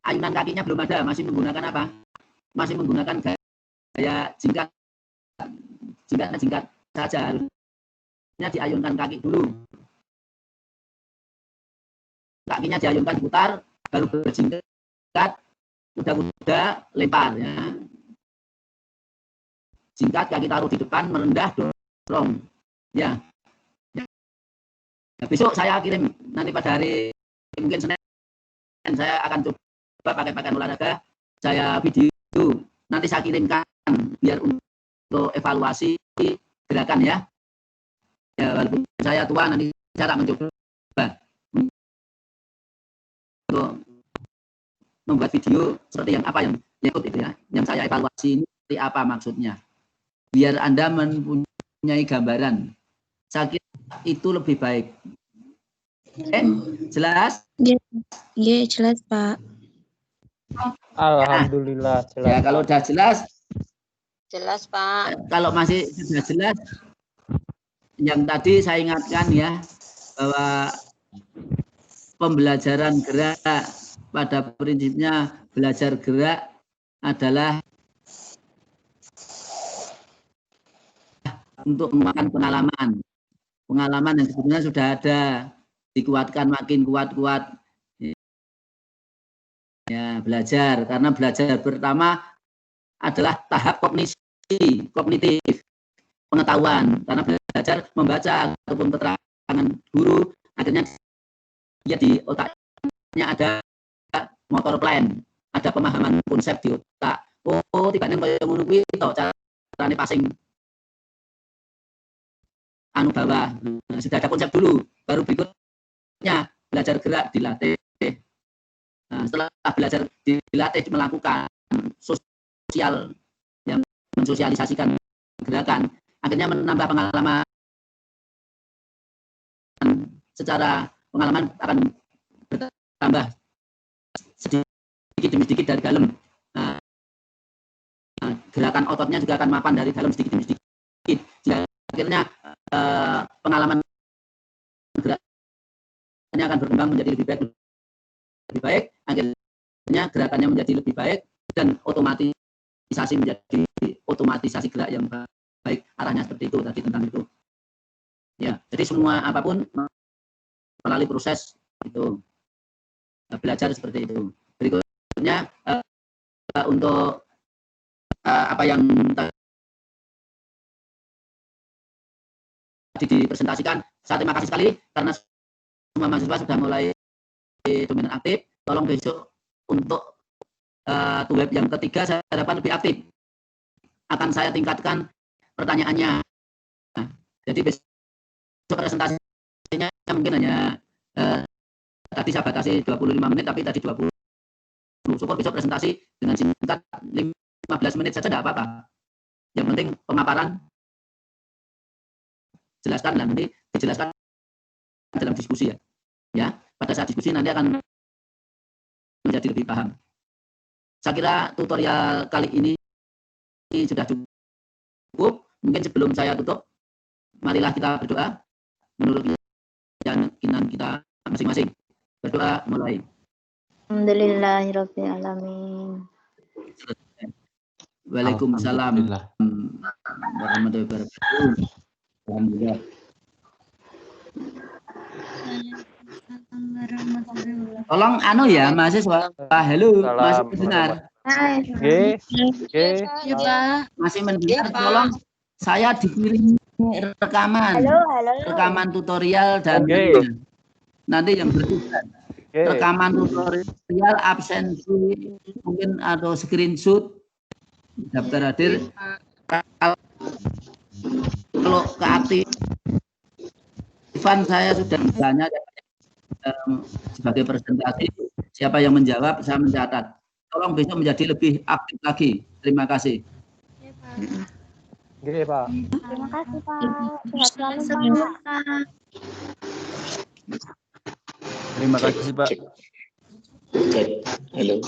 Ayunan kakinya belum ada, masih menggunakan apa? Masih menggunakan gaya jingkat saja. Harusnya diayunkan kaki dulu. Kakinya diayunkan putar, baru berjingkat, udah lempar, ya. Jingkat, kaki taruh di depan, merendah, dorong, ya. Nah, besok saya kirim, nanti pada hari mungkin Senin, saya akan coba pakai pakaian olahraga, saya video, nanti saya kirimkan biar untuk evaluasi gerakan, ya. Ya, walaupun saya tua, nanti cara mencoba untuk membuat video seperti yang ikut itu, ya, yang saya evaluasi ini seperti apa maksudnya, biar Anda mempunyai gambaran. Saya kira itu lebih baik. Jelas? Iya, jelas, Pak. Alhamdulillah jelas. Ya, kalau sudah jelas. Jelas, Pak. Kalau masih sudah jelas, yang tadi saya ingatkan, ya, bahwa pembelajaran gerak pada prinsipnya belajar gerak adalah untuk memakan pengalaman yang sebetulnya sudah ada, dikuatkan makin kuat, ya, belajar. Karena belajar pertama adalah tahap kognitif pengetahuan, karena belajar membaca ataupun keterangan guru, akhirnya dia di otaknya ada motor plan, ada pemahaman konsep di otak. Oh, tiba-tiba kaya ngono kuwi to carane passing bawah. Nah, sudah ada konsep dulu, baru berikutnya belajar gerak dilatih. Nah, setelah belajar dilatih melakukan sosial, yang mensosialisasikan gerakan, akhirnya menambah pengalaman. Secara pengalaman akan bertambah sedikit demi sedikit dari dalam. Gerakan ototnya juga akan mapan dari dalam sedikit demi sedikit. Jika akhirnya pengalaman gerakannya akan berkembang menjadi lebih baik, akhirnya gerakannya menjadi lebih baik dan otomatisasi menjadi otomatisasi gerak yang baik, arahnya seperti itu tadi tentang itu. Ya, jadi semua apapun melalui proses itu belajar seperti itu. Berikutnya untuk apa yang tadi dipresentasikan, saya terima kasih sekali karena semua mahasiswa sudah mulai dominan aktif. Tolong besok untuk web yang ketiga saya harapkan lebih aktif. Akan saya tingkatkan pertanyaannya. Jadi besok presentasinya mungkin hanya tadi saya batasi 25 menit, tapi tadi 20. Syukur besok presentasi dengan singkat 15 menit saja tidak apa-apa. Yang penting pemaparan jelaskan dan nanti dijelaskan dalam diskusi ya. Ya, pada saat diskusi nanti akan menjadi lebih paham. Saya kira tutorial kali ini sudah cukup. Mungkin sebelum saya tutup, marilah kita berdoa menurut keyakinan kita masing-masing. Berdoa mulai. Alhamdulillahirabbil alamin. Waalaikumsalam warahmatullahi wabarakatuh. Alhamdulillah. Tolong ya mahasiswa. Halo, masih mendengar? Masih mendengar? Tolong saya dikirim rekaman. Rekaman tutorial dan nanti yang bertugas. Rekaman tutorial, absensi mungkin atau screenshot daftar hadir. Kalau keaktifan saya sudah banyak sebagai presentasi, siapa yang menjawab saya mencatat. Tolong besok menjadi lebih aktif lagi. Terima kasih. Oke, Pak. Terima kasih, Pak. Sehat selalu, Pak. Terima kasih, Pak. Halo.